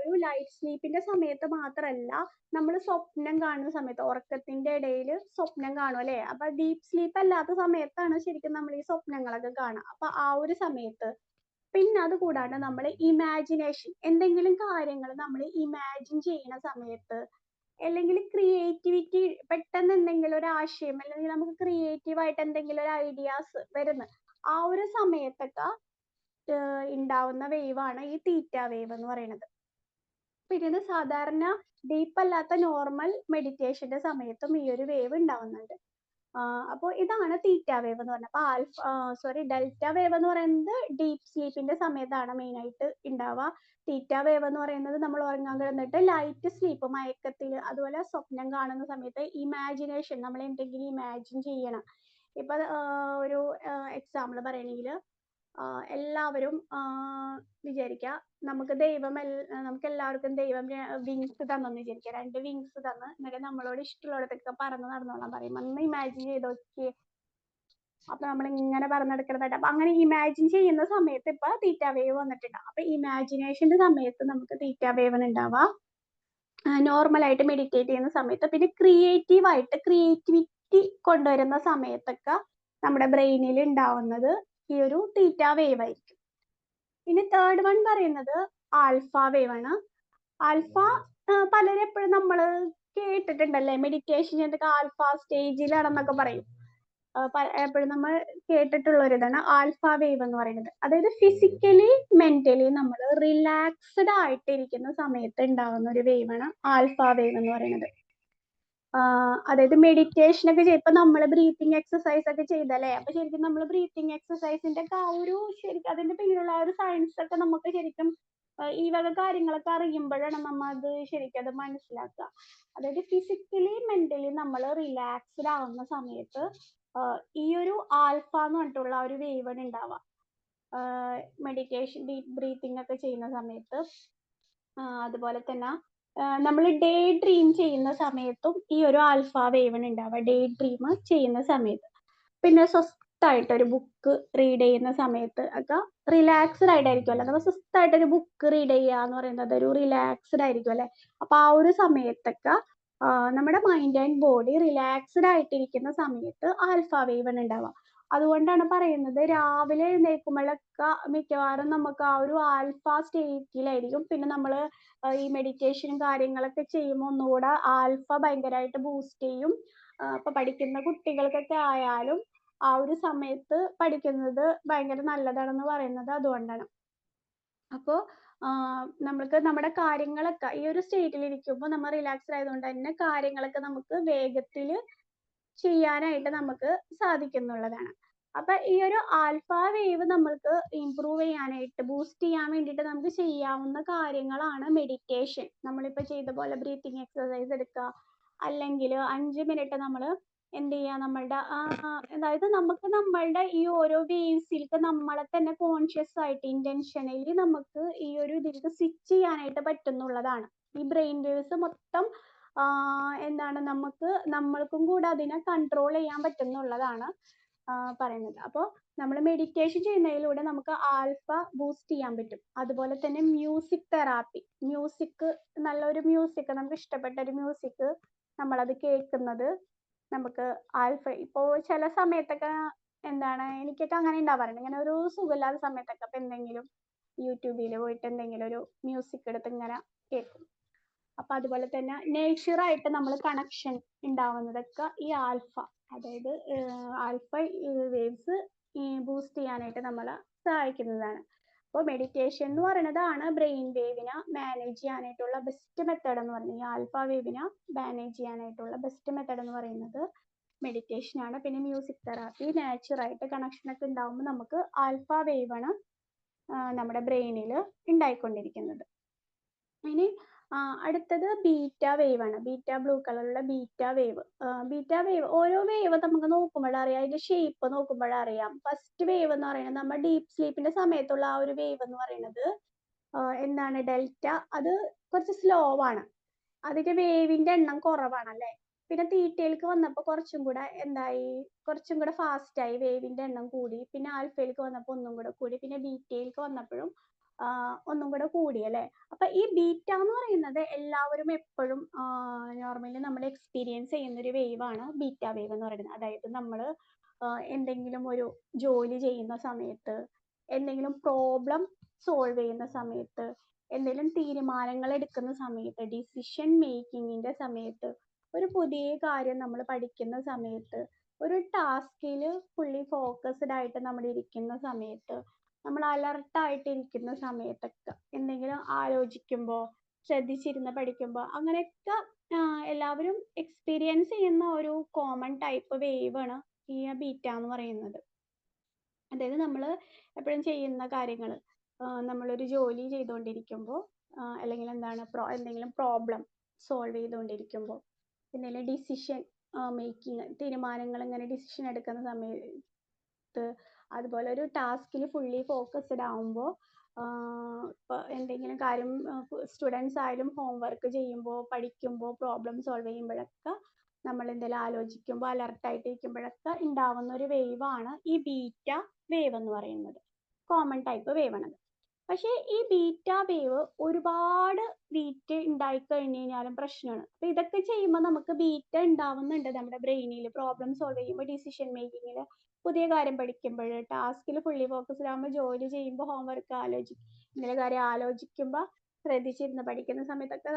Speaker 1: ഒരു ലൈറ്റ് സ്ലീപ്പിന്റെ സമയത്ത് മാത്രമല്ല, നമ്മൾ സ്വപ്നം കാണുന്ന സമയത്ത്, ഉറക്കത്തിന്റെ ഇടയിൽ സ്വപ്നം കാണും അല്ലെ? അപ്പൊ ഡീപ്പ് സ്ലീപ്പ് അല്ലാത്ത സമയത്താണ് ശരിക്കും നമ്മൾ ഈ സ്വപ്നങ്ങളൊക്കെ കാണുക. അപ്പൊ ആ ഒരു സമയത്ത്, പിന്നെ അത് കൂടാണ്ട് നമ്മൾ ഇമാജിനേഷൻ, എന്തെങ്കിലും കാര്യങ്ങൾ നമ്മൾ ഇമാജിൻ ചെയ്യുന്ന സമയത്ത്, അല്ലെങ്കിൽ ക്രിയേറ്റിവിറ്റി, പെട്ടെന്ന് എന്തെങ്കിലും ഒരു ആശയം, അല്ലെങ്കിൽ നമുക്ക് ക്രിയേറ്റീവ് ആയിട്ട് എന്തെങ്കിലും ഒരു ഐഡിയാസ് വരുന്ന ആ ഒരു സമയത്തൊക്കെ ഉണ്ടാവുന്ന വേവ് ആണ് ഈ തീറ്റ വേവ് എന്ന് പറയുന്നത്. പിന്നെ സാധാരണ ഡീപ്പ് അല്ലാത്ത നോർമൽ മെഡിറ്റേഷന്റെ സമയത്തും ഈ ഒരു വേവ് ഉണ്ടാവുന്നുണ്ട്. അപ്പോൾ ഇതാണ് തീറ്റ വേവ് എന്ന് പറഞ്ഞത്. അപ്പൊ ഡെൽറ്റ വേവ് എന്ന് പറയുന്നത് ഡീപ്പ് സ്ലീപ്പിന്റെ സമയത്താണ് മെയിൻ ആയിട്ട് ഉണ്ടാവുക. തീറ്റ വേവ് എന്ന് പറയുന്നത് നമ്മൾ ഉറങ്ങാൻ കിടന്നിട്ട് ലൈറ്റ് സ്ലീപ്പ്, മയക്കത്തിൽ, അതുപോലെ സ്വപ്നം കാണുന്ന സമയത്ത് ഇമാജിനേഷൻ, നമ്മൾ എന്തെങ്കിലും ഇമാജിൻ ചെയ്യണം. ഇപ്പൊ ഒരു എക്സാമ്പിൾ പറയണെങ്കിൽ, എല്ലാവരും വിചാരിക്കുക നമുക്ക് എല്ലാവർക്കും ദൈവം വിങ്സ് തന്നെന്ന് വിചാരിക്കുക. 2 വിങ്സ് തന്ന്, എന്നിട്ട് നമ്മളോട് ഇഷ്ടമുള്ളിടത്തൊക്കെ പറന്ന് നടന്നോളാൻ പറയും. ഒന്ന് ഇമാജിൻ ചെയ്ത് നോക്കിയേ. അപ്പൊ നമ്മൾ ഇങ്ങനെ പറന്നെടുക്കുന്നതായിട്ട്, അപ്പൊ അങ്ങനെ ഇമാജിൻ ചെയ്യുന്ന സമയത്ത് ഇപ്പൊ തീറ്റ വേവ് വന്നിട്ടുണ്ട്. അപ്പൊ ഇമാജിനേഷന്റെ സമയത്ത് നമുക്ക് തീറ്റ വേവ് ഉണ്ടാവാം. നോർമൽ ആയിട്ട് മെഡിറ്റേറ്റ് ചെയ്യുന്ന സമയത്ത്, പിന്നെ ക്രിയേറ്റിവിറ്റി കൊണ്ടുവരുന്ന സമയത്തൊക്കെ നമ്മുടെ ബ്രെയിനിൽ ഉണ്ടാവുന്നത് ഈ ഒരു തീറ്റ വേവ് ആയിരിക്കും. ഇനി തേർഡ് വൺ പറയുന്നത് ആൽഫ വേവ് ആണ്. ആൽഫ പലരും എപ്പോഴും നമ്മൾ കേട്ടിട്ടുണ്ടല്ലേ, മെഡിറ്റേഷൻ ചെയ്തിട്ട് ആൽഫ സ്റ്റേജിലാണെന്നൊക്കെ പറയും. എപ്പോഴും നമ്മൾ കേട്ടിട്ടുള്ള ഒരു ഇതാണ് ആൽഫ വേവ് എന്ന് പറയുന്നത്. അതായത് ഫിസിക്കലി മെന്റലി നമ്മൾ റിലാക്സ്ഡ് ആയിട്ടിരിക്കുന്ന സമയത്ത് ഉണ്ടാവുന്ന ഒരു വേവ് ആണ് ആൽഫ വേവ് എന്ന് പറയുന്നത്. അതായത് മെഡിറ്റേഷൻ ഒക്കെ ഇപ്പൊ നമ്മൾ ബ്രീത്തിങ് എക്സസൈസ് ഒക്കെ ചെയ്തല്ലേ, അപ്പൊ ശരിക്കും നമ്മൾ ബ്രീത്തിങ് എക്സസൈസിന്റെ ഒക്കെ ആ ഒരു ശരിക്കും അതിന്റെ പിന്നിലുള്ള ആ ഒരു സയൻസ് ഒക്കെ നമുക്ക് ശരിക്കും ഈ വക കാര്യങ്ങളൊക്കെ അറിയുമ്പോഴാണ് നമ്മൾ അത് ശരിക്കും അത് മനസ്സിലാക്കുക. അതായത് ഫിസിക്കലി മെന്റലി നമ്മൾ റിലാക്സ്ഡ് ആവുന്ന സമയത്ത് ഈ ഒരു ആൽഫ എന്ന് പറഞ്ഞിട്ടുള്ള ഒരു വേവ് ആണ് ഉണ്ടാവുക. മെഡിറ്റേഷൻ, ഡീപ്പ് ബ്രീത്തിങ് ഒക്കെ ചെയ്യുന്ന സമയത്ത്. അതുപോലെ തന്നെ നമ്മൾ ഡേ ഡ്രീം ചെയ്യുന്ന സമയത്തും ഈ ഒരു ആൽഫ വേവ് ഉണ്ടാവുക, ഡേ ഡ്രീം ചെയ്യുന്ന സമയത്ത്. പിന്നെ സ്വസ്ഥമായിട്ട് ഒരു ബുക്ക് റീഡ് ചെയ്യുന്ന സമയത്ത് ഒക്കെ റിലാക്സ്ഡ് ആയിട്ടായിരിക്കുമല്ലോ. നമ്മൾ സ്വസ്ഥമായിട്ട് ഒരു ബുക്ക് റീഡ് ചെയ്യുക എന്ന് പറയുന്നത് ഒരു റിലാക്സ്ഡ് ആയിരിക്കും അല്ലെ. അപ്പൊ ആ ഒരു സമയത്തൊക്കെ നമ്മുടെ മൈൻഡ് ആൻഡ് ബോഡി റിലാക്സ്ഡ് ആയിട്ടിരിക്കുന്ന സമയത്ത് ആൽഫ വേവ് ആണ് ഉണ്ടാവുക. അതുകൊണ്ടാണ് പറയുന്നത് രാവിലെ എഴുന്നേൽക്കുമ്പോഴൊക്കെ മിക്കവാറും നമുക്ക് ആ ഒരു ആൽഫ സ്റ്റേറ്റിലായിരിക്കും. പിന്നെ നമ്മൾ ഈ മെഡിറ്റേഷനും കാര്യങ്ങളൊക്കെ ചെയ്യുമ്പോൾ ഒന്നുകൂടെ ആൽഫ ഭയങ്കരമായിട്ട് ബൂസ്റ്റ് ചെയ്യും. ഇപ്പൊ പഠിക്കുന്ന കുട്ടികൾക്കൊക്കെ ആയാലും ആ ഒരു സമയത്ത് പഠിക്കുന്നത് ഭയങ്കര നല്ലതാണെന്ന് പറയുന്നത് അതുകൊണ്ടാണ്. അപ്പോ നമ്മൾക്ക് നമ്മുടെ കാര്യങ്ങളൊക്കെ ഈ ഒരു സ്റ്റേറ്റിൽ ഇരിക്കുമ്പോൾ നമ്മൾ റിലാക്സ്ഡ് ആയതുകൊണ്ട് തന്നെ കാര്യങ്ങളൊക്കെ നമുക്ക് വേഗത്തിൽ ചെയ്യാനായിട്ട് നമുക്ക് സാധിക്കുന്നുള്ളതാണ്. അപ്പൊ ഈ ഒരു ആൽഫ വേവ് നമ്മൾക്ക് ഇംപ്രൂവ് ചെയ്യാനായിട്ട്, ബൂസ്റ്റ് ചെയ്യാൻ വേണ്ടിയിട്ട് നമുക്ക് ചെയ്യാവുന്ന കാര്യങ്ങളാണ് മെഡിറ്റേഷൻ. നമ്മളിപ്പോ ചെയ്ത പോലെ ബ്രീത്തിങ് എക്സസൈസ് എടുക്കുക, അല്ലെങ്കിൽ 5 മിനിറ്റ് നമ്മൾ എന്ത് ചെയ്യുക, നമ്മളുടെ അതായത് നമുക്ക് നമ്മളുടെ ഈ ഓരോ വേവ്സിലേക്ക് നമ്മളെ തന്നെ കോൺഷ്യസ് ആയിട്ട് ഇന്റൻഷനലി നമുക്ക് ഈ ഒരു ഇതിലേക്ക് സ്വിച്ച് ചെയ്യാനായിട്ട് പറ്റുന്നുള്ളതാണ്. ഈ ബ്രെയിൻ വേവ്സ് മൊത്തം എന്താണ് നമ്മൾക്കും കൂടെ അതിനെ കൺട്രോൾ ചെയ്യാൻ പറ്റുന്നുള്ളതാണ് പറയുന്നത്. അപ്പോൾ നമ്മൾ മെഡിറ്റേഷൻ ചെയ്യുന്നതിലൂടെ നമുക്ക് ആൽഫ ബൂസ്റ്റ് ചെയ്യാൻ പറ്റും. അതുപോലെ തന്നെ മ്യൂസിക് തെറാപ്പി, നല്ലൊരു മ്യൂസിക്, നമുക്ക് ഇഷ്ടപ്പെട്ട ഒരു മ്യൂസിക് നമ്മളത് കേൾക്കുന്നത് നമുക്ക് ആൽഫ. ഇപ്പോൾ ചില സമയത്തൊക്കെ എന്താണ്, എനിക്കൊക്കെ അങ്ങനെ ഉണ്ടാവാറുണ്ട്, ഇങ്ങനെ ഒരു സുഖമില്ലാത്ത സമയത്തൊക്കെ അപ്പൊ എന്തെങ്കിലും യൂട്യൂബിൽ പോയിട്ട് എന്തെങ്കിലും ഒരു മ്യൂസിക് എടുത്ത് ഇങ്ങനെ കേൾക്കും. അപ്പൊ അതുപോലെ തന്നെ നേച്ചറായിട്ട് നമ്മൾ കണക്ഷൻ ഉണ്ടാവുന്നതൊക്കെ ഈ ആൽഫ, അതായത് ആൽഫ വേവ്സ് ബൂസ്റ്റ് ചെയ്യാനായിട്ട് നമ്മളെ സഹായിക്കുന്നതാണ്. അപ്പോൾ മെഡിറ്റേഷൻ എന്ന് പറയുന്നതാണ് ബ്രെയിൻ വേവിനെ മാനേജ് ചെയ്യാനായിട്ടുള്ള ബെസ്റ്റ് മെത്തേഡ് എന്ന് പറയുന്നത്. ഈ ആൽഫ വേവിനെ മാനേജ് ചെയ്യാനായിട്ടുള്ള ബെസ്റ്റ് മെത്തേഡ് എന്ന് പറയുന്നത് മെഡിറ്റേഷൻ ആണ്. പിന്നെ മ്യൂസിക് തെറാപ്പി, നേച്ചറായിട്ട് കണക്ഷൻ ഒക്കെ ഉണ്ടാവുമ്പോൾ നമുക്ക് ആൽഫ വേവ് ആണ് നമ്മുടെ ബ്രെയിനിൽ ഉണ്ടായിക്കൊണ്ടിരിക്കുന്നത്. ഇനി അടുത്തത് ബീറ്റ വേവ് ആണ്. ബീറ്റ, ബ്ലൂ കളറിലുള്ള ബീറ്റ വേവ്. ഓരോ വേവ് നമുക്ക് നോക്കുമ്പോഴറിയാം, അതിന്റെ ഷേപ്പ് നോക്കുമ്പോഴറിയാം. ഫസ്റ്റ് വേവ് എന്ന് പറയുന്നത് നമ്മൾ ഡീപ്പ് സ്ലീപ്പിന്റെ സമയത്തുള്ള ആ ഒരു വേവ് എന്ന് പറയുന്നത് എന്താണ്, ഡെൽറ്റ. അത് കുറച്ച് സ്ലോ ആണ്, അതിന്റെ വേവിന്റെ എണ്ണം കുറവാണ് അല്ലെ. പിന്നെ തീറ്റയിലേക്ക് വന്നപ്പോൾ കുറച്ചും കൂടെ എന്തായി, കുറച്ചും കൂടെ ഫാസ്റ്റായി, വേവിന്റെ എണ്ണം കൂടി. പിന്നെ ആൽഫയിലേക്ക് വന്നപ്പോൾ ഒന്നും കൂടെ കൂടി. പിന്നെ ബീറ്റയിലേക്ക് വന്നപ്പോഴും ഒന്നും കൂടെ കൂടി അല്ലേ. അപ്പൊ ഈ ബീറ്റ എന്ന് പറയുന്നത് എല്ലാവരും എപ്പോഴും നോർമലി നമ്മൾ എക്സ്പീരിയൻസ് ചെയ്യുന്ന ഒരു വേവ് ആണ് ബീറ്റ വേവ് എന്ന് പറയുന്നത്. അതായത് നമ്മൾ എന്തെങ്കിലും ഒരു ജോലി ചെയ്യുന്ന സമയത്ത്, എന്തെങ്കിലും പ്രോബ്ലം സോൾവ് ചെയ്യുന്ന സമയത്ത്, എന്തെങ്കിലും തീരുമാനങ്ങൾ എടുക്കുന്ന സമയത്ത്, ഡിസിഷൻ മേക്കിങ്ങിന്റെ സമയത്ത്, ഒരു പുതിയ കാര്യം നമ്മൾ പഠിക്കുന്ന സമയത്ത്, ഒരു ടാസ്കിൽ ഫുള്ളി ഫോക്കസ്ഡ് ആയിട്ട് നമ്മൾ ഇരിക്കുന്ന സമയത്ത്, നമ്മൾ അലർട്ടായിട്ട് ഇരിക്കുന്ന സമയത്തൊക്കെ എന്തെങ്കിലും ആലോചിക്കുമ്പോൾ, ശ്രദ്ധിച്ചിരുന്ന് പഠിക്കുമ്പോൾ, അങ്ങനെയൊക്കെ എല്ലാവരും എക്സ്പീരിയൻസ് ചെയ്യുന്ന ഒരു കോമൺ ടൈപ്പ് വേവ് ആണ് ഈ ബീറ്റ എന്ന് പറയുന്നത്. അതായത് നമ്മൾ എപ്പോഴും ചെയ്യുന്ന കാര്യങ്ങൾ, നമ്മളൊരു ജോലി ചെയ്തുകൊണ്ടിരിക്കുമ്പോൾ, അല്ലെങ്കിൽ എന്തെങ്കിലും പ്രോബ്ലം സോൾവ് ചെയ്തുകൊണ്ടിരിക്കുമ്പോൾ, എന്തെങ്കിലും ഡിസിഷൻ മേക്കിങ്, തീരുമാനങ്ങൾ ഇങ്ങനെ ഡിസിഷൻ എടുക്കുന്ന സമയത്ത്, അതുപോലെ ഒരു ടാസ്കിൽ ഫുള്ളി ഫോക്കസ്ഡ് ആവുമ്പോൾ, ഇപ്പോൾ എന്തെങ്കിലും കാര്യം സ്റ്റുഡൻസ് ആയാലും ഹോംവർക്ക് ചെയ്യുമ്പോൾ, പഠിക്കുമ്പോൾ, പ്രോബ്ലം സോൾവ് ചെയ്യുമ്പോഴൊക്കെ, നമ്മൾ എന്തെങ്കിലും ആലോചിക്കുമ്പോൾ, അലർട്ടായിട്ട് ഇരിക്കുമ്പോഴൊക്കെ ഉണ്ടാവുന്ന ഒരു വേവ് ആണ് ഈ ബീറ്റ വേവ് എന്ന് പറയുന്നത്. കോമൺ ടൈപ്പ് വേവ് ആണത്. പക്ഷേ ഈ ബീറ്റ വേവ് ഒരുപാട് ബീറ്റ ഉണ്ടായി കഴിഞ്ഞു കഴിഞ്ഞാലും പ്രശ്നമാണ്. അപ്പൊ ഇതൊക്കെ ചെയ്യുമ്പോൾ നമുക്ക് ബീറ്റ ഉണ്ടാവുന്നുണ്ട് നമ്മുടെ ബ്രെയിനിൽ, പ്രോബ്ലം സോൾവ് ചെയ്യുമ്പോൾ, ഡിസിഷൻ മേക്കിങ്ങിൽ, പുതിയ കാര്യം പഠിക്കുമ്പോൾ, ടാസ്കിൽ ഫുള്ളി ഫോക്കസ്ഡ് ആകുമ്പോൾ, ജോലി ചെയ്യുമ്പോൾ, ഹോംവർക്ക് ഇങ്ങനെ കാര്യം ആലോചിക്കുമ്പോൾ, ശ്രദ്ധിച്ചിരുന്ന് പഠിക്കുന്ന സമയത്തൊക്കെ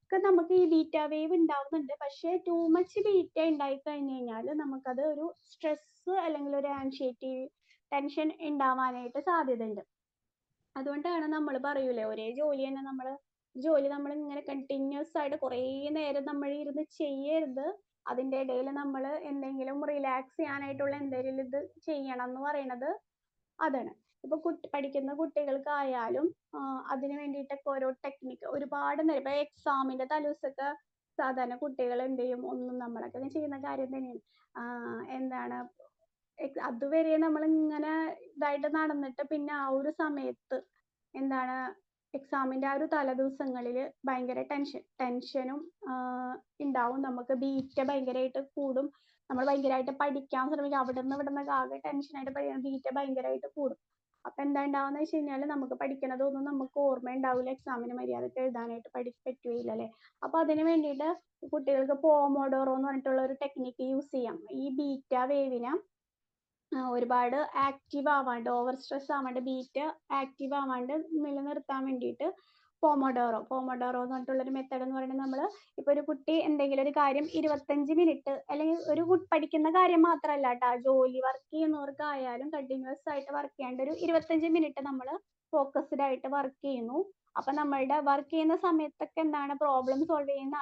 Speaker 1: ഒക്കെ നമുക്ക് ഈ ബീറ്റ വേവ് ഉണ്ടാവുന്നുണ്ട്. പക്ഷേ ടൂ മച്ച് ബീറ്റ ഉണ്ടായി കഴിഞ്ഞു കഴിഞ്ഞാൽ നമുക്കത് ഒരു സ്ട്രെസ് അല്ലെങ്കിൽ ഒരു ആൻസൈറ്റി, ടെൻഷൻ ഉണ്ടാവാനായിട്ട് സാധ്യതയുണ്ട്. അതുകൊണ്ടാണ് നമ്മൾ പറയൂലേ, ഒരേ ജോലി തന്നെ നമ്മൾ ഇങ്ങനെ കണ്ടിന്യൂസ് ആയിട്ട് കുറേ നേരം നമ്മൾ ഇരുന്ന് ചെയ്യരുത്, അതിന്റെ ഇടയിൽ നമ്മൾ എന്തെങ്കിലും റിലാക്സ് ചെയ്യാനായിട്ടുള്ള എന്തെങ്കിലും ഇത് ചെയ്യണം എന്ന് പറയണത് അതാണ്. ഇപ്പൊ പഠിക്കുന്ന കുട്ടികൾക്കായാലും അതിന് വേണ്ടിയിട്ടൊക്കെ ഓരോ ടെക്നിക്ക്, ഒരുപാട് നേരം, ഇപ്പൊ എക്സാമിന്റെ തലേദിവസമൊക്കെ സാധാരണ കുട്ടികൾ എന്ത് ചെയ്യും, ഒന്നും നമ്മളൊക്കെ ചെയ്യുന്ന കാര്യം തന്നെയാണ്. അതുവരെ നമ്മൾ ഇങ്ങനെ ഇതായിട്ട് നടന്നിട്ട് പിന്നെ ആ ഒരു സമയത്ത് എക്സാമിന്റെ ആ ഒരു തലേദിവസങ്ങളിൽ ഭയങ്കര ടെൻഷനും ഉണ്ടാവും. നമുക്ക് ബീറ്റ ഭയങ്കരമായിട്ട് കൂടും. നമ്മൾ ഭയങ്കരമായിട്ട് പഠിക്കാൻ ശ്രമിക്കും, അവിടെ നിന്ന് ആകെ ടെൻഷനായിട്ട് പഠിക്കണം, ബീറ്റ ഭയങ്കരമായിട്ട് കൂടും. അപ്പൊ എന്താ ഉണ്ടാവുന്ന വെച്ച് കഴിഞ്ഞാൽ നമുക്ക് പഠിക്കണതൊന്നും നമുക്ക് ഓർമ്മ ഉണ്ടാവില്ല, എക്സാമിന് മര്യാദക്ക് എഴുതാനായിട്ട് പറ്റുകയില്ല അല്ലേ. അപ്പൊ അതിന് വേണ്ടിയിട്ട് കുട്ടികൾക്ക് പോമോഡോറോ എന്ന് പറഞ്ഞിട്ടുള്ള ഒരു ടെക്നിക്ക് യൂസ് ചെയ്യാം. ഈ ബീറ്റ വേവിനെ ഒരുപാട് ആക്റ്റീവ് ആവാണ്ട്, ഓവർ സ്ട്രെസ് ആവാണ്ട്, ബീറ്റ ആക്റ്റീവ് ആവാണ്ട് നിലനിർത്താൻ വേണ്ടിയിട്ട് പോമോഡോറോ എന്ന് പറഞ്ഞിട്ടുള്ളൊരു മെത്തേഡ് എന്ന് പറയുന്നത്, നമ്മൾ ഇപ്പൊ ഒരു കുട്ടി എന്തെങ്കിലും ഒരു കാര്യം 25 മിനിറ്റ്, അല്ലെങ്കിൽ ഒരു പഠിക്കുന്ന കാര്യം മാത്രമല്ല കേട്ടോ, ജോലി വർക്ക് ചെയ്യുന്നവർക്കായാലും കണ്ടിന്യൂസ് ആയിട്ട് വർക്ക് ചെയ്യാണ്ട് ഒരു 25 മിനിറ്റ് നമ്മൾ ഫോക്കസ്ഡ് ആയിട്ട് വർക്ക് ചെയ്യുന്നു. അപ്പൊ നമ്മളുടെ വർക്ക് ചെയ്യുന്ന സമയത്തൊക്കെ പ്രോബ്ലം സോൾവ് ചെയ്യുന്ന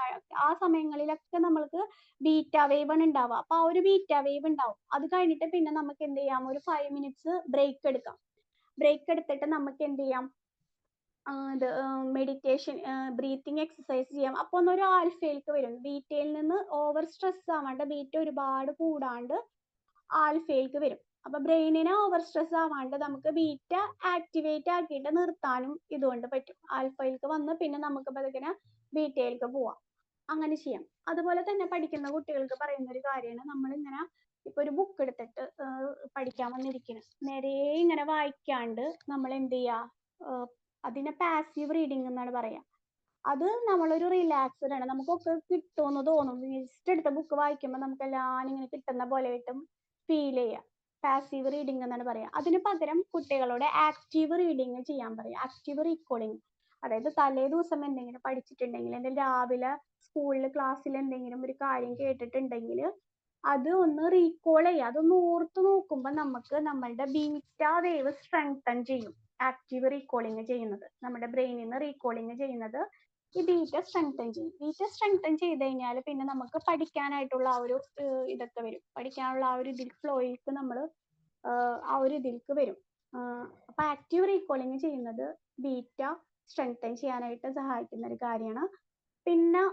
Speaker 1: ആ സമയങ്ങളിലൊക്കെ നമ്മൾക്ക് ബീറ്റ വേവ് ആണ് ഉണ്ടാവുക. അപ്പൊ ആ ഒരു ബീറ്റ വേവ് ഉണ്ടാവും. അത് കഴിഞ്ഞിട്ട് പിന്നെ നമുക്ക് എന്ത് ചെയ്യാം, ഒരു 5 മിനിറ്റ്സ് ബ്രേക്ക് എടുക്കാം. ബ്രേക്ക് എടുത്തിട്ട് നമുക്ക് എന്ത് ചെയ്യാം, മെഡിറ്റേഷൻ, ബ്രീത്തിങ് എക്സസൈസ് ചെയ്യാം. അപ്പൊ ഒന്നൊരു ആൽഫയിലേക്ക് വരും. ബീറ്റയിൽ നിന്ന് ഓവർ സ്ട്രെസ് ആവാണ്ട്, ബീറ്റ ഒരുപാട് കൂടാണ്ട് ആൽഫയിലേക്ക് വരും. അപ്പൊ ബ്രെയിനിനെ ഓവർ സ്ട്രെസ് ആവാണ്ട് നമുക്ക് ബീറ്റ ആക്ടിവേറ്റ് ആക്കിയിട്ട് നിർത്താനും ഇതുകൊണ്ട് പറ്റും. ആൽഫയിലേക്ക് വന്ന് പിന്നെ നമുക്ക് പതുക്കെ ബീറ്റയിലേക്ക് പോവാം, അങ്ങനെ ചെയ്യാം. അതുപോലെ തന്നെ പഠിക്കുന്ന കുട്ടികൾക്ക് പറയുന്ന ഒരു കാര്യമാണ്, നമ്മളിങ്ങനെ ഇപ്പൊ ഒരു ബുക്ക് എടുത്തിട്ട് പഠിക്കാൻ വന്നിരിക്കണം, നേരെ ഇങ്ങനെ വായിക്കാണ്ട് നമ്മൾ എന്ത് ചെയ്യുക, അതിനെ പാസീവ് റീഡിങ് എന്നാണ് പറയാ. അത് നമ്മളൊരു റിലാക്സ്ഡ് ആണ്, നമുക്കൊക്കെ കിട്ടുമെന്ന് തോന്നും. ജസ്റ്റ് എടുത്ത ബുക്ക് വായിക്കുമ്പോൾ നമുക്ക് എല്ലാം ഇങ്ങനെ കിട്ടുന്ന പോലെ കിട്ടും, ഫീൽ ചെയ്യാം. പാസീവ് റീഡിങ് എന്നാണ് പറയാ. അതിന് പകരം കുട്ടികളോട് ആക്റ്റീവ് റീഡിങ് ചെയ്യാൻ പറയാം, ആക്റ്റീവ് റീകോളിങ്. അതായത് തലേ ദിവസം എന്തെങ്കിലും പഠിച്ചിട്ടുണ്ടെങ്കിൽ, എന്തെങ്കിലും രാവിലെ സ്കൂളിൽ ക്ലാസ്സിൽ എന്തെങ്കിലും ഒരു കാര്യം കേട്ടിട്ടുണ്ടെങ്കിൽ അത് ഒന്ന് റീകോൾ ചെയ്യുക. അതൊന്ന് ഓർത്ത് നോക്കുമ്പോൾ നമുക്ക് നമ്മളുടെ ബീറ്റ വേവ് സ്ട്രെങ്തൻ ചെയ്യും. ആക്റ്റീവ് റീകോളിങ് ചെയ്യുന്നത്, നമ്മുടെ ബ്രെയിനിൽ നിന്ന് റീകോളിങ് ചെയ്യുന്നത് ഈ ബീറ്റ സ്ട്രെങ്തൻ ചെയ്യും. ബീറ്റ സ്ട്രെങ്തൻ ചെയ്ത് കഴിഞ്ഞാൽ പിന്നെ നമുക്ക് പഠിക്കാനായിട്ടുള്ള ആ ഒരു ഇതൊക്കെ വരും, പഠിക്കാനുള്ള ആ ഒരു ഫ്ലോയിലേക്ക് നമ്മൾ ആ ഒരു ഇതിലേക്ക് വരും. അപ്പൊ ആക്റ്റീവ് റീകോളിങ് ചെയ്യുന്നത് ബീറ്റ സ്ട്രെങ്തൻ ചെയ്യാനായിട്ട് സഹായിക്കുന്ന ഒരു കാര്യമാണ്. പിന്നെ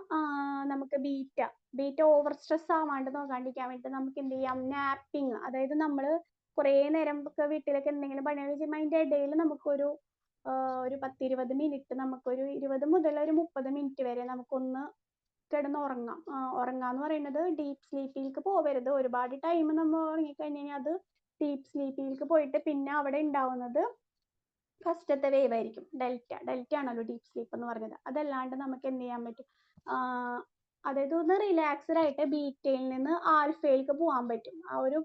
Speaker 1: നമുക്ക് ബീറ്റ ഓവർ സ്ട്രെസ് ആവാണ്ട് നോക്കാണ്ടിരിക്കാൻ വേണ്ടിയിട്ട് നമുക്ക് എന്ത് ചെയ്യാം, നാപ്പിങ്. അതായത് നമ്മൾ കുറേ നേരം ഒക്കെ വീട്ടിലൊക്കെ എന്തെങ്കിലും പണികൾ ചെയ്യുമ്പോൾ അതിന്റെ ഇടയിൽ നമുക്കൊരു 10-20 മിനിറ്റ്, നമുക്കൊരു 20 മുതൽ ഒരു 30 മിനിറ്റ് വരെ നമുക്കൊന്ന് കിടന്ന് ഉറങ്ങാം. ഉറങ്ങാന്ന് പറയുന്നത് ഡീപ്പ് സ്ലീപ്പിലേക്ക് പോവരുത്. ഒരുപാട് ടൈം നമ്മൾ ഉറങ്ങിക്കഴിഞ്ഞ് കഴിഞ്ഞാൽ അത് ഡീപ്പ് സ്ലീപ്പിലേക്ക് പോയിട്ട് പിന്നെ അവിടെ ഉണ്ടാവുന്നത് ഫസ്റ്റത്തെ വേവ് ആയിരിക്കും. ഡെൽറ്റ ആണല്ലോ ഡീപ്പ് സ്ലീപ്പ് എന്ന് പറഞ്ഞത്. അതല്ലാണ്ട് നമുക്ക് എന്ത് ചെയ്യാൻ പറ്റും? അതായത് ഒന്ന് റിലാക്സ്ഡ് ആയിട്ട് ബീറ്റയിൽ നിന്ന് ആൽഫയിലേക്ക് പോകാൻ പറ്റും. ആ ഒരു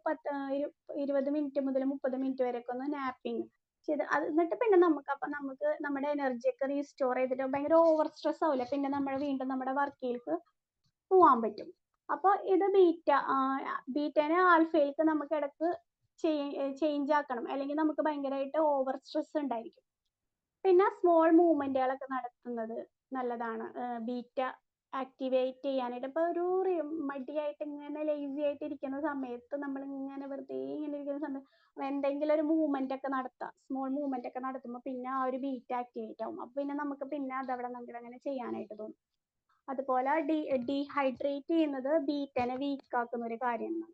Speaker 1: 20 മിനിറ്റ് മുതൽ 30 മിനിറ്റ് വരെയൊക്കെ ഒന്ന് നാപ്പിങ് ചെയ്ത് എന്നിട്ട് പിന്നെ നമുക്ക് നമ്മുടെ എനർജി ഒക്കെ റീസ്റ്റോർ ചെയ്തിട്ട് ഭയങ്കര ഓവർ സ്ട്രെസ് ആവില്ല. പിന്നെ നമ്മൾ വീണ്ടും നമ്മുടെ വർക്കിലേക്ക് പോവാൻ പറ്റും. അപ്പൊ ഇത് ബീറ്റനെ ആൽഫയിലേക്ക് നമുക്ക് ഇടക്ക് ചേഞ്ച് ആക്കണം. അല്ലെങ്കിൽ നമുക്ക് ഭയങ്കരമായിട്ട് ഓവർ സ്ട്രെസ് ഉണ്ടായിരിക്കും. പിന്നെ സ്മോൾ മൂവ്മെന്റുകളൊക്കെ നടത്തുന്നത് നല്ലതാണ്. ബീറ്റ ആക്ടിവേറ്റ് ചെയ്യാനായിട്ട്. ഇപ്പൊ ഒരു മടിയായിട്ട് ഇങ്ങനെ ലേസി ആയിട്ട് ഇരിക്കുന്ന സമയത്ത് നമ്മൾ ഇങ്ങനെ വെറുതെ ഇങ്ങനെ ഇരിക്കുന്ന സമയത്ത് എന്തെങ്കിലും ഒരു മൂവ്മെന്റ് ഒക്കെ നടത്താം. സ്മോൾ മൂവ്മെന്റ് ഒക്കെ നടത്തുമ്പോൾ പിന്നെ ആ ഒരു ബീറ്റ ആക്ടിവേറ്റ് ആവും. അപ്പൊ പിന്നെ നമുക്ക് പിന്നെ അതവിടെ നമുക്ക് അങ്ങനെ ചെയ്യാനായിട്ട് തോന്നും. അതുപോലെ ഡീഹൈഡ്രേറ്റ് ചെയ്യുന്നത് ബീറ്റനെ വീക്ക് ആക്കുന്ന ഒരു കാര്യമാണ്.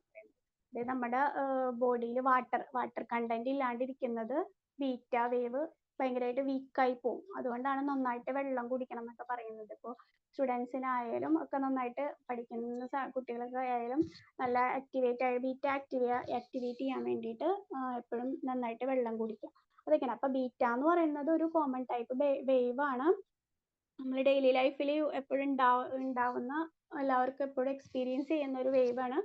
Speaker 1: അതായത് നമ്മുടെ ബോഡിയിൽ വാട്ടർ കണ്ടന്റ് ഇല്ലാണ്ടിരിക്കുന്നത് ബീറ്റ വേവ് ഭയങ്കരമായിട്ട് വീക്കായി പോകും. അതുകൊണ്ടാണ് നന്നായിട്ട് വെള്ളം കുടിക്കണം എന്നൊക്കെ പറയുന്നത്. ഇപ്പോൾ സ്റ്റുഡൻസിനായാലും ഒക്കെ നന്നായിട്ട് പഠിക്കുന്ന കുട്ടികളൊക്കെ ആയാലും നല്ല ബീറ്റ ആക്ടിവേറ്റ് ചെയ്യാൻ വേണ്ടിയിട്ട് എപ്പോഴും നന്നായിട്ട് വെള്ളം കുടിക്കുക. അതൊക്കെയാണ്. അപ്പൊ ബീറ്റ എന്ന് പറയുന്നത് ഒരു കോമൺ ടൈപ്പ് വേവ് ആണ്. നമ്മൾ ഡെയിലി ലൈഫിൽ എപ്പോഴും ഉണ്ടാവുന്ന എല്ലാവർക്കും എപ്പോഴും എക്സ്പീരിയൻസ് ചെയ്യുന്ന ഒരു വേവ് ആണ്.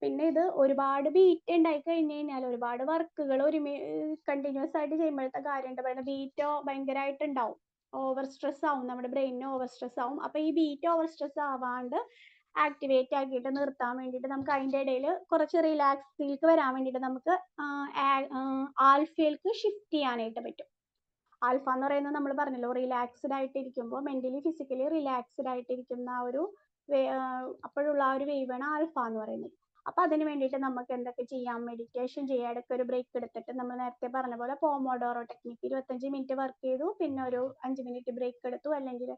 Speaker 1: പിന്നെ ഇത് ഒരുപാട് ബീറ്റ് ഉണ്ടായി കഴിഞ്ഞ് കഴിഞ്ഞാൽ ഒരുപാട് വർക്കുകൾ കണ്ടിന്യൂസ് ആയിട്ട് ചെയ്യുമ്പോഴത്തെ കാര്യം എന്താ പറയുക, ബീറ്റ് ഭയങ്കരമായിട്ട് ഉണ്ടാവും. ഓവർ സ്ട്രെസ് ആവും, നമ്മുടെ ബ്രെയിനിന് ഓവർ സ്ട്രെസ് ആവും. അപ്പൊ ഈ ബീറ്റ് ഓവർ സ്ട്രെസ് ആവാണ്ട് ആക്ടിവേറ്റ് ആക്കിയിട്ട് നിർത്താൻ വേണ്ടിയിട്ട് നമുക്ക് അതിൻ്റെ ഇടയിൽ കുറച്ച് റിലാക്സിലേക്ക് വരാൻ വേണ്ടിയിട്ട് നമുക്ക് ആൽഫയിലേക്ക് ഷിഫ്റ്റ് ചെയ്യാനായിട്ട് പറ്റും. ആൽഫ എന്ന് പറയുന്നത് നമ്മൾ പറഞ്ഞല്ലോ, റിലാക്സ്ഡ് ആയിട്ട് ഇരിക്കുമ്പോൾ മെന്റലി ഫിസിക്കലി റിലാക്സ്ഡ് ആയിട്ടിരിക്കുന്ന ആ ഒരു അപ്പോഴുള്ള ആ ഒരു വേവാണ് ആൽഫ എന്ന് പറയുന്നത്. അപ്പൊ അതിന് വേണ്ടിയിട്ട് നമുക്ക് എന്തൊക്കെ ചെയ്യാം? മെഡിറ്റേഷൻ ചെയ്യാം. ഇടയ്ക്ക് ഒരു ബ്രേക്ക് എടുത്തിട്ട് നമ്മൾ നേരത്തെ പറഞ്ഞ പോലെ പോമോഡോറോ ടെക്നിക്ക് 25 മിനിറ്റ് വർക്ക് ചെയ്തു, പിന്നെ ഒരു 5 മിനിറ്റ് ബ്രേക്ക് എടുത്തു, അല്ലെങ്കിൽ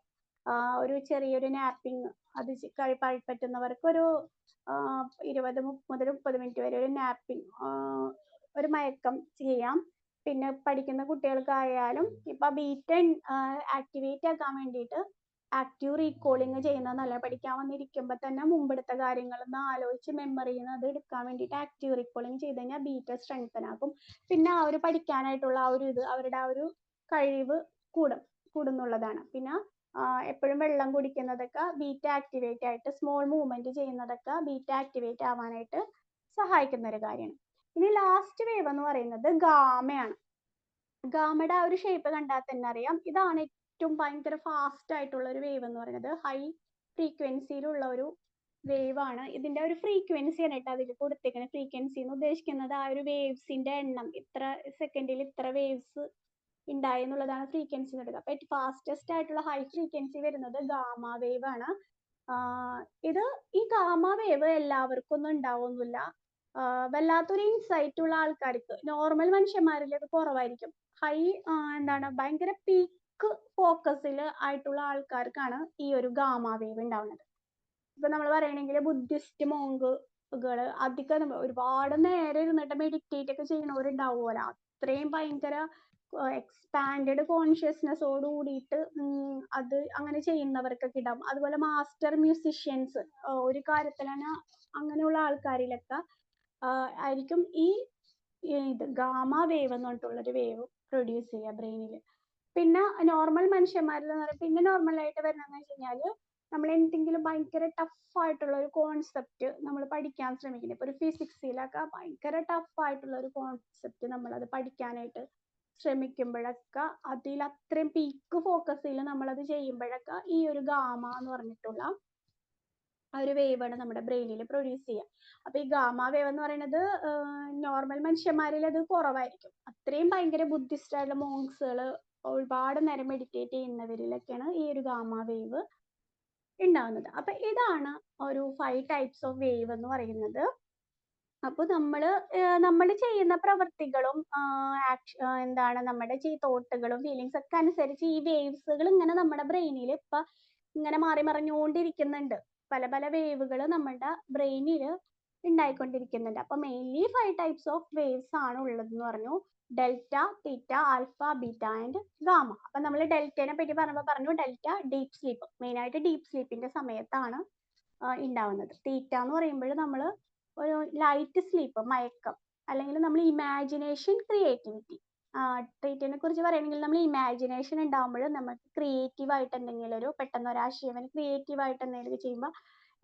Speaker 1: ഒരു ചെറിയൊരു നാപ്പിംഗ്. അത് പറ്റുന്നവർക്ക് ഒരു 20 മുതൽ 30 മിനിറ്റ് വരെ ഒരു നാപ്പിംഗ്, ഒരു മയക്കം ചെയ്യാം. പിന്നെ പഠിക്കുന്ന കുട്ടികൾക്കായാലും ഇപ്പൊ ബീറ്റ ആക്ടിവേറ്റ് ആക്കാൻ വേണ്ടിയിട്ട് ആക്റ്റീവ് റീകോളിങ് ചെയ്യുന്നത് നല്ല. പഠിക്കാൻ വന്നിരിക്കുമ്പോൾ തന്നെ മുമ്പെടുത്ത കാര്യങ്ങളൊന്ന് ആലോചിച്ച് മെമ്മറി ചെയ്യുന്നത് എടുക്കാൻ വേണ്ടിയിട്ട് ആക്റ്റീവ് റീകോളിങ് ചെയ്ത് കഴിഞ്ഞാൽ ബീറ്റ സ്ട്രെങ്തൻ ആക്കും. പിന്നെ ആ ഒരു പഠിക്കാനായിട്ടുള്ള ആ ഒരു അവരുടെ ആ ഒരു കഴിവ് കൂടുന്നുള്ളതാണ്. പിന്നെ എപ്പോഴും വെള്ളം കുടിക്കുന്നതൊക്കെ ബീറ്റ ആക്ടിവേറ്റ് ആയിട്ട്, സ്മോൾ മൂവ്മെന്റ് ചെയ്യുന്നതൊക്കെ ബീറ്റ ആക്ടിവേറ്റ് ആവാനായിട്ട് സഹായിക്കുന്ന ഒരു കാര്യമാണ്. ഇനി ലാസ്റ്റ് വേവ് എന്ന് പറയുന്നത് ഗാമയാണ്. ഗാമയുടെ ആ ഒരു ഷേപ്പ് കണ്ടാൽ തന്നെ അറിയാം. ഇതാണ് ഏറ്റവും ഭയങ്കര ഫാസ്റ്റ് ആയിട്ടുള്ള ഒരു വേവ് എന്ന് പറയുന്നത്. ഹൈ ഫ്രീക്വൻസിയിലുള്ള ഒരു വേവ് ആണ്. ഇതിന്റെ ഒരു ഫ്രീക്വൻസി ആണ് കേട്ടോ അതിൽ കൊടുത്തേക്കുന്നത്. ഫ്രീക്വൻസി എന്ന് ഉദ്ദേശിക്കുന്നത് ആ ഒരു വേവ്സിന്റെ എണ്ണം, ഇത്ര സെക്കൻഡിൽ ഇത്ര വേവ്സ് ഉണ്ടായി എന്നുള്ളതാണ് ഫ്രീക്വൻസി എന്ന് എടുക്കുക. അപ്പൊ ഫാസ്റ്റസ്റ്റ് ആയിട്ടുള്ള ഹൈ ഫ്രീക്വൻസി വരുന്നത് ഗാമ വേവ് ആണ്. ഈ ഗാമ വേവ് എല്ലാവർക്കും ഒന്നും ഉണ്ടാവുന്നില്ല. വല്ലാത്തൊരു ഇൻസൈറ്റ് ഉള്ള ആൾക്കാർക്ക്, നോർമൽ മനുഷ്യന്മാരിൽ അത് കുറവായിരിക്കും. ഭയങ്കര പീക്ക് ഫോക്കസിൽ ആയിട്ടുള്ള ആൾക്കാർക്കാണ് ഈ ഒരു ഗാമ വേവ് ഉണ്ടാവുന്നത്. ഇപ്പൊ നമ്മൾ പറയണെങ്കിൽ ബുദ്ധിസ്റ്റ് മോങ്കുകൾ അധികം ഒരുപാട് നേരം ഇരുന്നിട്ട് മെഡിറ്റേറ്റ് ഒക്കെ ചെയ്യുന്നവരുണ്ടാവുമല്ലോ, അത്രയും ഭയങ്കര എക്സ്പാൻഡഡ് കോൺഷ്യസ്നെസ്സോട് കൂടിയിട്ട് അത് അങ്ങനെ ചെയ്യുന്നവർക്കൊക്കെ ഉണ്ടാവും. അതുപോലെ മാസ്റ്റർ മ്യൂസിഷ്യൻസ് ഒരു കാര്യത്തിൽ തന്നെ അങ്ങനെയുള്ള ആൾക്കാരിലൊക്കെ ആയിരിക്കും ഈ ഗാമ വേവ് എന്ന് പറഞ്ഞിട്ടുള്ളൊരു വേവ് പ്രൊഡ്യൂസ് ചെയ്യുക ബ്രെയിനിൽ. പിന്നെ നോർമൽ മനുഷ്യന്മാരിൽ പിന്നെ നോർമലായിട്ട് വരുന്നതെന്ന് വെച്ച് കഴിഞ്ഞാൽ നമ്മൾ എന്തെങ്കിലും ഭയങ്കര ടഫ് ആയിട്ടുള്ള ഒരു കോൺസെപ്റ്റ് നമ്മൾ പഠിക്കാൻ ശ്രമിക്കുന്നത്. ഇപ്പൊ ഒരു ഫിസിക്സിലൊക്കെ ഭയങ്കര ടഫ് ആയിട്ടുള്ള ഒരു കോൺസെപ്റ്റ് നമ്മൾ അത് പഠിക്കാനായിട്ട് ശ്രമിക്കുമ്പോഴൊക്കെ അതിൽ അത്രയും പീക്ക് ഫോക്കസിൽ നമ്മളത് ചെയ്യുമ്പോഴൊക്കെ ഈ ഒരു ഗാമ എന്ന് പറഞ്ഞിട്ടുള്ള ആ ഒരു വേവ് ആണ് നമ്മുടെ ബ്രെയിനിൽ പ്രൊഡ്യൂസ് ചെയ്യുക. അപ്പൊ ഈ ഗാമ വേവ് എന്ന് പറയുന്നത് നോർമൽ മനുഷ്യന്മാരിൽ അത് കുറവായിരിക്കും. അത്രയും ഭയങ്കര ബുദ്ധിസ്റ്റ് ആയിട്ടുള്ള മോങ്സുകൾ ഒരുപാട് നേരം മെഡിറ്റേറ്റ് ചെയ്യുന്നവരിലൊക്കെയാണ് ഈ ഒരു ഗാമ വേവ് ഉണ്ടാവുന്നത്. അപ്പൊ ഇതാണ് ഒരു 5 ടൈപ്സ് ഓഫ് വേവ് എന്ന് പറയുന്നത്. അപ്പൊ നമ്മൾ ചെയ്യുന്ന പ്രവൃത്തികളും നമ്മുടെ തോട്ടുകളും ഫീലിങ്സ് ഒക്കെ അനുസരിച്ച് ഈ വേവ്സുകൾ ഇങ്ങനെ നമ്മുടെ ബ്രെയിനിൽ ഇപ്പൊ ഇങ്ങനെ മാറി മറിഞ്ഞുകൊണ്ടിരിക്കുന്നുണ്ട്. പല പല വേവുകൾ നമ്മുടെ ബ്രെയിനിൽ ഉണ്ടായിക്കൊണ്ടിരിക്കുന്നുണ്ട്. അപ്പൊ മെയിൻലി 5 ടൈപ്സ് ഓഫ് വേവ്സ് ആണ് ഉള്ളതെന്ന് പറഞ്ഞു. Delta, theta, alpha, beta and gamma. അപ്പൊ നമ്മൾ ഡെൽറ്റനെ പറ്റി പറഞ്ഞു ഡെൽറ്റ ഡീപ് സ്ലീപ്പ്, മെയിൻ ആയിട്ട് ഡീപ് സ്ലീപ്പിന്റെ സമയത്താണ് ഉണ്ടാവുന്നത്. തീറ്റ എന്ന് പറയുമ്പോൾ നമ്മൾ ഒരു ലൈറ്റ് സ്ലീപ്പ്, മയക്കം, അല്ലെങ്കിൽ നമ്മൾ ഇമാജിനേഷൻ, ക്രിയേറ്റിവിറ്റി. തീറ്റനെ കുറിച്ച് പറയുകയാണെങ്കിൽ നമ്മൾ ഇമാജിനേഷൻ ഉണ്ടാകുമ്പോൾ നമുക്ക് ക്രിയേറ്റീവ് ആയിട്ട് എന്തെങ്കിലും ഒരു പെട്ടെന്ന് ഒരാശയം ക്രിയേറ്റീവ് ആയിട്ട് എന്തെങ്കിലും ചെയ്യുമ്പോൾ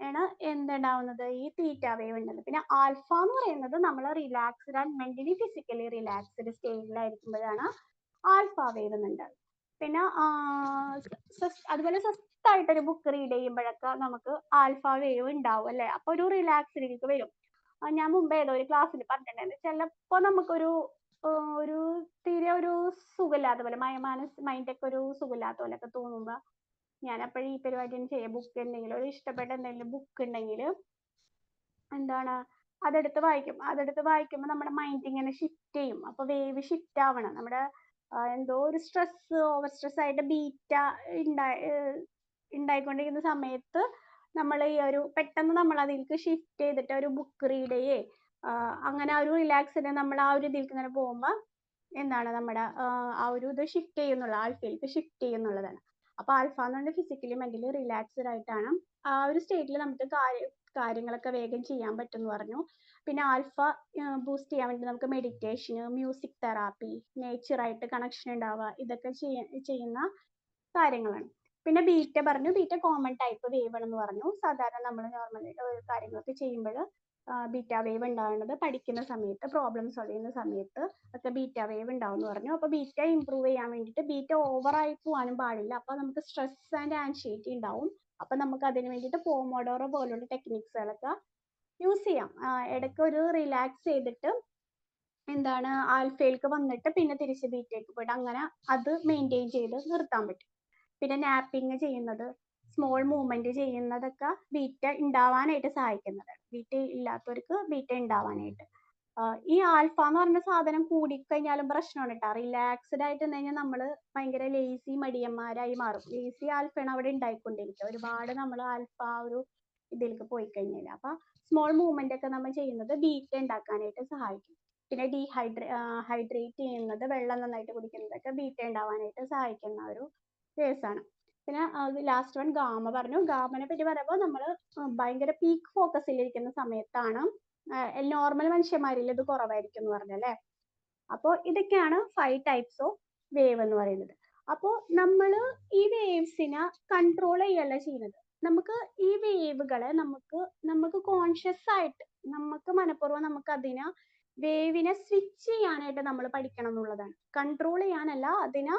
Speaker 1: ആണ് എന്തുണ്ടാവുന്നത്, ഈ തീറ്റ വേവ് ഉണ്ടാകുന്നത്. പിന്നെ ആൽഫ എന്ന് പറയുന്നത് നമ്മൾ relaxed and mentally physically relaxed സ്റ്റേജിലായിരിക്കുമ്പോഴാണ് ആൽഫ വേവ് എന്നുണ്ടാകുന്നത്. പിന്നെ അതുപോലെ സ്വസ്ഥമായിട്ടൊരു ബുക്ക് റീഡ് ചെയ്യുമ്പോഴൊക്കെ നമുക്ക് ആൽഫ വേവ് ഉണ്ടാവും അല്ലെ. അപ്പൊ ഒരു റിലാക്സിലേക്ക് വരും. ഞാൻ മുമ്പ് ഏതോ ഒരു ക്ലാസ്സിൽ പറഞ്ഞിട്ടുണ്ടായിരുന്നു, ചിലപ്പോൾ നമുക്കൊരു ഒരു തീരെ ഒരു സുഖമില്ലാത്ത പോലെ, മൈൻഡൊക്കെ ഒരു സുഖമില്ലാത്ത പോലെയൊക്കെ തോന്നുമ്പോൾ ഞാൻ അപ്പോഴും ഈ പരിപാടി ചെയ്യാം. ബുക്ക് എന്തെങ്കിലും ഒരു ഇഷ്ടപ്പെട്ട എന്തെങ്കിലും ബുക്ക് ഉണ്ടെങ്കിൽ എന്താണ് അതെടുത്ത് വായിക്കുമ്പോൾ നമ്മുടെ മൈൻഡ് ഇങ്ങനെ ഷിഫ്റ്റ് ചെയ്യും. അപ്പൊ വേവ് ഷിഫ്റ്റ് ആവണം. നമ്മുടെ എന്തോ ഒരു ഓവർ സ്ട്രെസ് ആയിട്ട് ബീറ്റ ഉണ്ടായിക്കൊണ്ടിരിക്കുന്ന സമയത്ത് നമ്മൾ ഈ ഒരു പെട്ടെന്ന് നമ്മൾ അതിലേക്ക് ഷിഫ്റ്റ് ചെയ്തിട്ട് ഒരു ബുക്ക് റീഡ് ചെയ്യേ അങ്ങനെ ആ ഒരു റിലാക്സിന് നമ്മൾ ആ ഒരു ഇതിലേക്ക് ഇങ്ങനെ പോകുമ്പോൾ എന്താണ് നമ്മുടെ ആ ഒരു ഇത് ഷിഫ്റ്റ് ചെയ്യുന്നുള്ള, ആൽഫയിലേക്ക് ഷിഫ്റ്റ് ചെയ്യുന്നുള്ളതാണ്. അപ്പൊ ആൽഫ എന്ന് പറഞ്ഞാൽ ഫിസിക്കലി മെന്റലി റിലാക്സ്ഡ് ആയിട്ടാണ് ആ ഒരു സ്റ്റേറ്റിൽ നമുക്ക് കാര്യങ്ങളൊക്കെ വേഗം ചെയ്യാൻ പറ്റും എന്ന് പറഞ്ഞു. പിന്നെ ആൽഫ ബൂസ്റ്റ് ചെയ്യാൻ വേണ്ടി നമുക്ക് മെഡിറ്റേഷൻ, മ്യൂസിക് തെറാപ്പി, നേച്ചറായിട്ട് കണക്ഷൻ ഉണ്ടാവുക, ഇതൊക്കെ ചെയ്യുന്ന കാര്യങ്ങളാണ്. പിന്നെ ബീറ്റ പറഞ്ഞു, ബീറ്റ കോമൺ ടൈപ്പ് വേവ് ആണെന്ന് പറഞ്ഞു. സാധാരണ നമ്മൾ നോർമലി കാര്യങ്ങളൊക്കെ ചെയ്യുമ്പോൾ ബീറ്റ വേവ് ഉണ്ടാവുന്നത് പഠിക്കുന്ന സമയത്ത്, പ്രോബ്ലം സോൾവ് ചെയ്യുന്ന സമയത്ത് ഒക്കെ ബീറ്റ വേവ് ഉണ്ടാവും എന്ന് പറഞ്ഞു. അപ്പൊ ബീറ്റ ഇംപ്രൂവ് ചെയ്യാൻ വേണ്ടിയിട്ട് ബീറ്റ ഓവറായി പോകാനും പാടില്ല. അപ്പൊ നമുക്ക് സ്ട്രെസ് ആൻഡ് ആൻസൈറ്റി ഉണ്ടാവും. അപ്പൊ നമുക്ക് അതിന് വേണ്ടിയിട്ട് പോമോഡോറോ പോലുള്ള ടെക്നിക്സുകളൊക്കെ യൂസ് ചെയ്യാം. ഇടയ്ക്ക് ഒരു റിലാക്സ് ചെയ്തിട്ട് എന്താണ് ആൽഫയിലേക്ക് വന്നിട്ട് പിന്നെ തിരിച്ച് ബീറ്റയ്ക്ക് പോയിട്ട് അങ്ങനെ അത് മെയിൻറ്റെയിൻ ചെയ്ത് നിർത്താൻ പറ്റും. പിന്നെ നാപ്പിങ് ചെയ്യുന്നത്, സ്മോൾ മൂവ്മെന്റ് ചെയ്യുന്നതൊക്കെ ബീറ്റ ഉണ്ടാവാനായിട്ട് സഹായിക്കുന്നതാണ്. ബീറ്റ ഇല്ലാത്തവർക്ക് ബീറ്റ ഉണ്ടാവാനായിട്ട്. ഈ ആൽഫ എന്ന് പറഞ്ഞ സാധനം കൂടിക്കഴിഞ്ഞാലും പ്രശ്നമാണ് കേട്ടോ. റിലാക്സ്ഡ് ആയിട്ട് കഴിഞ്ഞാൽ നമ്മൾ ഭയങ്കര ലേസി മടിയന്മാരായി മാറും. ലേസി ആൽഫയാണ് അവിടെ ഉണ്ടായിക്കൊണ്ടിരിക്കുക. ഒരുപാട് നമ്മൾ ആൽഫ ഒരു ഇതിലേക്ക് പോയി കഴിഞ്ഞാൽ. അപ്പൊ സ്മോൾ മൂവ്മെന്റ് ഒക്കെ നമ്മൾ ചെയ്യുന്നത് ബീറ്റ ഉണ്ടാക്കാനായിട്ട് സഹായിക്കും. പിന്നെ ഹൈഡ്രേറ്റ് ചെയ്യുന്നത്, വെള്ളം നന്നായിട്ട് കുടിക്കുന്നതൊക്കെ ബീറ്റ ഉണ്ടാവാനായിട്ട് സഹായിക്കുന്ന ഒരു കേസാണ്. പിന്നെ ലാസ്റ്റ് വൺ ഗാമ പറഞ്ഞു. ഗാമനെ പറ്റി പറയുമ്പോൾ നമ്മൾ ഭയങ്കര പീക്ക് ഫോക്കസിലിരിക്കുന്ന സമയത്താണ്. നോർമൽ മനുഷ്യന്മാരിൽ ഇത് കുറവായിരിക്കും എന്ന് പറഞ്ഞല്ലേ. അപ്പോൾ ഇതൊക്കെയാണ് 5 ടൈപ്സ് ഓഫ് വേവ് എന്ന് പറയുന്നത്. അപ്പോൾ നമ്മൾ ഈ വേവ്സിനെ കൺട്രോൾ ചെയ്യല്ല ചെയ്യുന്നത്. നമുക്ക് ഈ വേവുകളെ നമുക്ക് കോൺഷ്യസ് ആയിട്ട് നമുക്ക് മനഃപൂർവ്വം നമുക്ക് അതിനെ വേവിനെ സ്വിച്ച് ചെയ്യാനായിട്ട് നമ്മൾ പഠിക്കണം എന്നുള്ളതാണ്. കൺട്രോൾ ചെയ്യാനല്ല, അതിനെ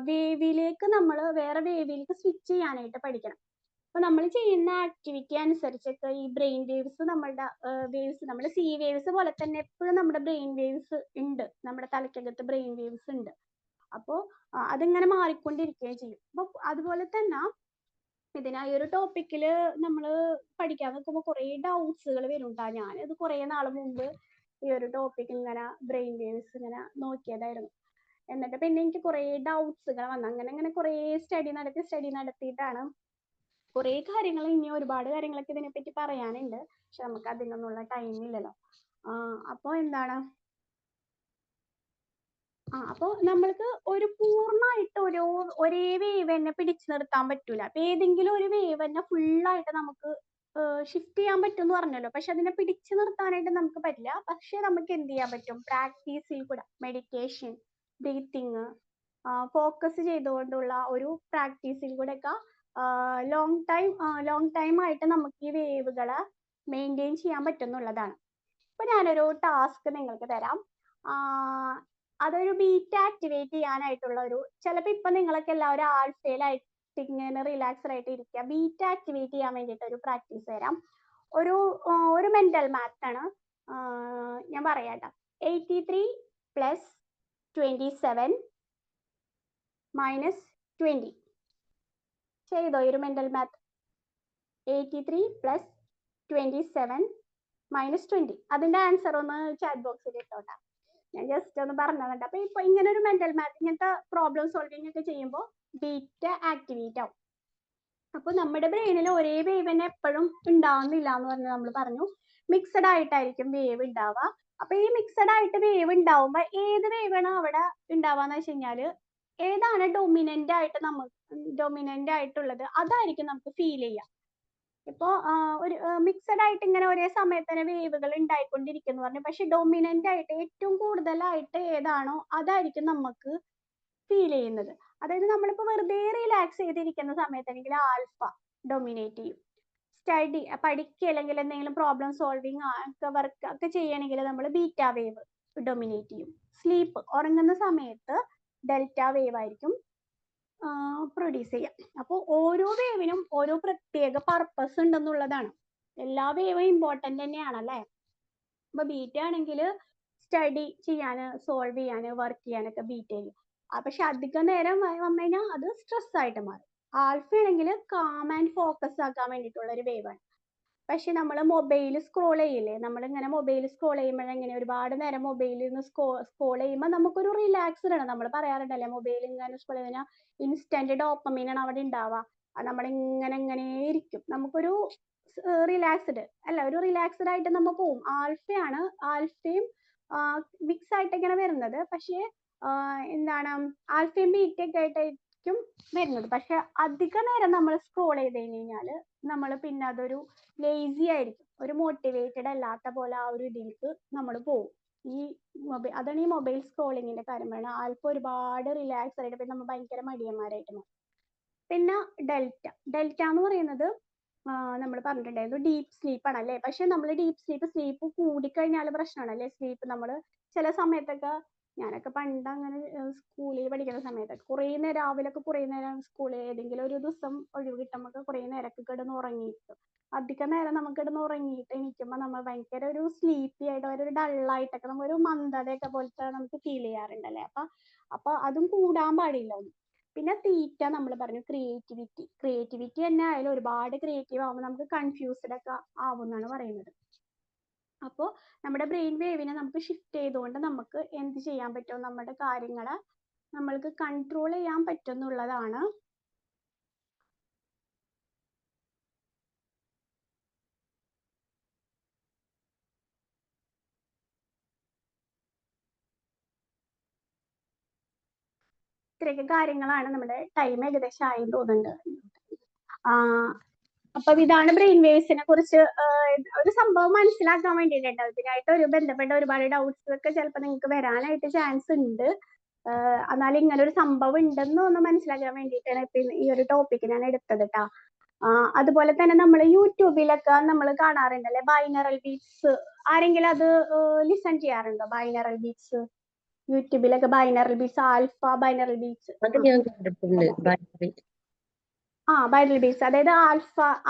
Speaker 1: വേവിലേക്ക് നമ്മൾ വേറെ വേവിലേക്ക് സ്വിച്ച് ചെയ്യാനായിട്ട് പഠിക്കണം. അപ്പൊ നമ്മൾ ചെയ്യുന്ന ആക്ടിവിറ്റി അനുസരിച്ചൊക്കെ ഈ ബ്രെയിൻ വേവ്സ്, നമ്മളുടെ വേവ്സ്, നമ്മുടെ സി വേവ്സ് പോലെ തന്നെ എപ്പോഴും നമ്മുടെ ബ്രെയിൻ വേവ്സ് ഉണ്ട്, നമ്മുടെ തലയ്ക്കകത്ത് ബ്രെയിൻ വേവ്സ് ഉണ്ട്. അപ്പോൾ അതിങ്ങനെ മാറിക്കൊണ്ടിരിക്കുകയും ചെയ്യും. അപ്പൊ അതുപോലെ തന്നെ ഇതിനായി ഒരു ടോപ്പിക്കിൽ നമ്മൾ പഠിക്കാൻ നിൽക്കുമ്പോൾ കുറേ ഡൗട്ട്സുകൾ വരുന്നുണ്ടാ. ഞാനിത് കുറേ നാൾ മുമ്പ് ഈ ഒരു ടോപ്പിക് ഇങ്ങനെ ബ്രെയിൻ വേവ്സ് ഇങ്ങനെ നോക്കിയതായിരുന്നു. എന്നിട്ട് പിന്നെ എനിക്ക് കുറേ ഡൗട്ട്സുകൾ വന്നു. അങ്ങനെ കുറേ സ്റ്റഡി നടത്തിയിട്ടാണ് കുറേ കാര്യങ്ങൾ, ഇനി ഒരുപാട് കാര്യങ്ങളൊക്കെ ഇതിനെപ്പറ്റി പറയാനുണ്ട്. പക്ഷെ നമുക്ക് അതിനൊന്നുള്ള ടൈം ഇല്ലല്ലോ. അപ്പോൾ എന്താണ് അപ്പോൾ നമ്മൾക്ക് ഒരു പൂർണ്ണമായിട്ട് ഒരേ വേവ് തന്നെ പിടിച്ചു നിർത്താൻ പറ്റൂല. അപ്പൊ ഏതെങ്കിലും ഒരു വേവ് തന്നെ ഫുള്ളായിട്ട് നമുക്ക് ഷിഫ്റ്റ് ചെയ്യാൻ പറ്റും എന്ന് പറഞ്ഞല്ലോ. പക്ഷെ അതിനെ പിടിച്ചു നിർത്താനായിട്ട് നമുക്ക് പറ്റില്ല. പക്ഷെ നമുക്ക് എന്ത് ചെയ്യാൻ പറ്റും, പ്രാക്ടീസിൽ കൂടെ, മെഡിറ്റേഷൻ, ബ്രീത്തിങ്, ഫോക്കസ് ചെയ്തുകൊണ്ടുള്ള ഒരു പ്രാക്ടീസിൽ കൂടെ ഒക്കെ ലോങ് ടൈം ആയിട്ട് നമുക്ക് ഈ വേവുകളെ മെയിൻറ്റെയിൻ ചെയ്യാൻ പറ്റുന്നുള്ളതാണ്. ഇപ്പൊ ഞാനൊരു ടാസ്ക് നിങ്ങൾക്ക് തരാം. അതൊരു ബീറ്റ ആക്ടിവേറ്റ് ചെയ്യാനായിട്ടുള്ള ചിലപ്പോൾ ഇപ്പൊ നിങ്ങളൊക്കെ എല്ലാവരും ആൽഫയിലായിട്ട് ഇങ്ങനെ റിലാക്സ്ഡ് ആയിട്ട് ഇരിക്കുക. ബീറ്റ ആക്ടിവേറ്റ് ചെയ്യാൻ വേണ്ടിയിട്ട് ഒരു പ്രാക്ടീസ് തരാം. ഒരു മെന്റൽ മാത്ത് ആണ്. ഞാൻ പറയാട്ടോ. 83 + 27 - 20. ചെയ്തോ ഈ ഒരു മെന്റൽ മാത്ത്? 83 + 27 - 20. അതിന്റെ ആൻസർ ഒന്ന് ചാറ്റ് ബോക്സിൽ ഇട്ടോട്ടാ. ഞാൻ ജസ്റ്റ് ഒന്ന് പറഞ്ഞതുണ്ട്. അപ്പൊ ഇപ്പൊ ഇങ്ങനെ ഒരു മെന്റൽ മാത്ത്, ഇങ്ങനത്തെ പ്രോബ്ലം സോൾവിങ് ഒക്കെ ചെയ്യുമ്പോൾ ബീറ്റ ആക്ടിവേറ്റ് ആവും. അപ്പൊ നമ്മുടെ ബ്രെയിനിൽ ഒരേ വേവ് തന്നെ എപ്പോഴും ഉണ്ടാവുന്നില്ല എന്ന് നമ്മൾ പറഞ്ഞു. മിക്സഡ് ആയിട്ടായിരിക്കും വേവ് ഉണ്ടാവുക. അപ്പൊ ഈ മിക്സഡ് ആയിട്ട് വേവ് ഉണ്ടാവുമ്പോ ഏത് വേവാണ് അവിടെ ഉണ്ടാവാന്ന് വെച്ച് കഴിഞ്ഞാല് ഏതാണ് ഡൊമിനന്റ് ആയിട്ടുള്ളത് അതായിരിക്കും നമുക്ക് ഫീൽ ചെയ്യുക. ഇപ്പോ ഒരു മിക്സഡ് ആയിട്ട് ഇങ്ങനെ ഒരേ സമയത്ത് തന്നെ വേവുകൾ ഉണ്ടായിക്കൊണ്ടിരിക്കുന്നു പറഞ്ഞു. പക്ഷെ ഡൊമിനന്റ് ആയിട്ട് ഏറ്റവും കൂടുതലായിട്ട് ഏതാണോ അതായിരിക്കും നമുക്ക് ഫീൽ ചെയ്യുന്നത്. അതായത് നമ്മളിപ്പോ വെറുതെ റിലാക്സ് ചെയ്തിരിക്കുന്ന സമയത്താണെങ്കിൽ ആൽഫ ഡൊമിനേറ്റ് ചെയ്യും. സ്റ്റഡി പഠിക്കുക അല്ലെങ്കിൽ എന്തെങ്കിലും പ്രോബ്ലം സോൾവിങ് ഒക്കെ വർക്ക് ഒക്കെ ചെയ്യണമെങ്കിൽ നമ്മൾ ബീറ്റ വേവ് ഡൊമിനേറ്റ് ചെയ്യും. സ്ലീപ്പ് ഉറങ്ങുന്ന സമയത്ത് ഡെൽറ്റ വേവ് ആയിരിക്കും പ്രൊഡ്യൂസ് ചെയ്യാം. അപ്പോൾ ഓരോ വേവിനും ഓരോ പ്രത്യേക പർപ്പസ് ഉണ്ടെന്നുള്ളതാണ്. എല്ലാ വേവും ഇമ്പോർട്ടൻ്റ് തന്നെയാണ് അല്ലേ. അപ്പൊ ബീറ്റ ആണെങ്കിൽ സ്റ്റഡി ചെയ്യാന് സോൾവ് ചെയ്യാന് വർക്ക് ചെയ്യാനൊക്കെ ബീറ്റ ചെയ്യും. പക്ഷെ അധിക നേരം വന്നു കഴിഞ്ഞാൽ അത് സ്ട്രെസ് ആയിട്ട് മാറും. ആൽഫ ആണെങ്കിൽ കാം ആൻഡ് ഫോക്കസ് ആക്കാൻ വേണ്ടിയിട്ടുള്ള ഒരു വേവാണ്. പക്ഷെ നമ്മൾ മൊബൈൽ സ്ക്രോൾ ചെയ്യില്ലേ, നമ്മളിങ്ങനെ മൊബൈൽ സ്ക്രോൾ ചെയ്യുമ്പോൾ എങ്ങനെ ഒരുപാട് നേരം മൊബൈലിൽ നിന്ന് സ്ക്രോൾ ചെയ്യുമ്പോൾ നമുക്കൊരു റിലാക്സ്ഡ് ആണ്. നമ്മൾ പറയാറുണ്ടല്ലേ മൊബൈൽ ഇങ്ങനെ സ്ക്രോൾ ചെയ്താൽ ഇൻസ്റ്റന്റ് ഡോപ്പമീൻ ആണ് അവിടെ ഉണ്ടാവുക. നമ്മളിങ്ങനെ ഇരിക്കും, നമുക്കൊരു റിലാക്സ്ഡ് അല്ല, ഒരു റിലാക്സ്ഡ് ആയിട്ട് നമ്മൾ പോവും. ആൽഫയും മിക്സ് ആയിട്ട് ഇങ്ങനെ വരുന്നത്. പക്ഷേ എന്താണ് ആൽഫയും ബീറ്റയൊക്കെ ആയിട്ടായിരിക്കും വരുന്നത്. പക്ഷെ അധിക നേരം നമ്മൾ സ്ക്രോൾ ചെയ്ത് കഴിഞ്ഞാൽ നമ്മൾ പിന്നെ അതൊരു ലേസി ആയിരിക്കും, ഒരു മോട്ടിവേറ്റഡ് അല്ലാത്ത പോലെ ആ ഒരു ഇതിലേക്ക് നമ്മൾ പോകും. അതാണ് ഈ മൊബൈൽ സ്ക്രോളിങ്ങിന്റെ കാര്യം പറയുന്നത്. ആൽഫ ഒരുപാട് റിലാക്സ് ആയിട്ട് പിന്നെ നമ്മൾ ഭയങ്കര മടിയന്മാരായിട്ട് മാറും. പിന്നെ ഡെൽറ്റ എന്ന് പറയുന്നത് നമ്മൾ പറഞ്ഞിട്ടുണ്ടായിരുന്നു ഡീപ്പ് സ്ലീപ്പ് ആണ് അല്ലേ. പക്ഷെ നമ്മൾ ഡീപ്പ് സ്ലീപ്പ് കൂടിക്കഴിഞ്ഞാൽ പ്രശ്നമാണ് അല്ലേ. സ്ലീപ്പ് നമ്മൾ ചില സമയത്തൊക്കെ, ഞാനൊക്കെ പണ്ട് അങ്ങനെ സ്കൂളിൽ പഠിക്കുന്ന സമയത്തൊക്കെ രാവിലൊക്കെ കുറേ നേരം സ്കൂളിൽ ഏതെങ്കിലും ഒരു ദിവസം ഒഴിവ് കിട്ടുമ്പോൾ കുറേ നേരമൊക്കെ കിടന്ന് ഉറങ്ങിയിട്ട് അധിക നേരം നമുക്ക് കിടന്ന് ഉറങ്ങിയിട്ട് എണീക്കുമ്പോൾ നമ്മൾ ഭയങ്കര ഒരു സ്ലീപ്പി ആയിട്ട് ഒരു ഡള്ളായിട്ടൊക്കെ നമ്മൾ ഒരു മന്ദതയൊക്കെ പോലത്തെ നമുക്ക് ഫീൽ ചെയ്യാറുണ്ടല്ലേ. അപ്പൊ അതും കൂടാൻ പാടില്ല. പിന്നെ തീറ്റ നമ്മൾ പറഞ്ഞു ക്രിയേറ്റിവിറ്റി തന്നെ ആയാലും ഒരുപാട് ക്രിയേറ്റീവ് ആവുമ്പോൾ നമുക്ക് കൺഫ്യൂസ്ഡ് ഒക്കെ ആവുമെന്നാണ് പറയുന്നത്. അപ്പോൾ നമ്മുടെ ബ്രെയിൻ വേവിനെ നമുക്ക് ഷിഫ്റ്റ് ചെയ്തുകൊണ്ട് നമുക്ക് എന്ത് ചെയ്യാൻ പറ്റും, നമ്മുടെ കാര്യങ്ങളെ നമ്മൾക്ക് കൺട്രോൾ ചെയ്യാൻ പറ്റും എന്നുള്ളതാണ് ഇത്രയൊക്കെ കാര്യങ്ങളാണ്. നമ്മുടെ ടൈം ഏകദേശം ആയി തോന്നുന്നുണ്ട്. അപ്പൊ ഇതാണ് ബ്രെയിൻ വേവ്സിനെ കുറിച്ച് ഒരു സംഭവം മനസ്സിലാക്കാൻ വേണ്ടിയിട്ടുണ്ട്. ഇതിനായിട്ട് ഒരു ബന്ധപ്പെട്ട ഒരുപാട് ഡൗട്ട്സ് ഒക്കെ ചിലപ്പോൾ നിങ്ങൾക്ക് വരാനായിട്ട് ചാൻസ് ഉണ്ട്. എന്നാലും ഇങ്ങനെ ഒരു സംഭവം ഉണ്ടെന്ന് ഒന്ന് മനസ്സിലാക്കാൻ വേണ്ടിയിട്ടാണ് ഇപ്പൊ ഈ ഒരു ടോപ്പിക് ഞാൻ എടുത്തത് കേട്ടോ. അതുപോലെ തന്നെ നമ്മൾ യൂട്യൂബിലൊക്കെ നമ്മൾ കാണാറുണ്ടല്ലേ ബൈനറൽ ബീറ്റ്സ്. ആരെങ്കിലും അത് ലിസൺ ചെയ്യാറുണ്ടോ? ബൈനറൽ ബീറ്റ്സ് യൂട്യൂബിലൊക്കെ ബൈനറൽ ബീറ്റ്സ്, ആൽഫ ബൈനറൽ ബീറ്റ്സ്.
Speaker 3: അത് ഞാൻ കണ്ടിട്ടുണ്ട്.
Speaker 1: ബൈനറൽ ബീറ്റ്സ് അതായത്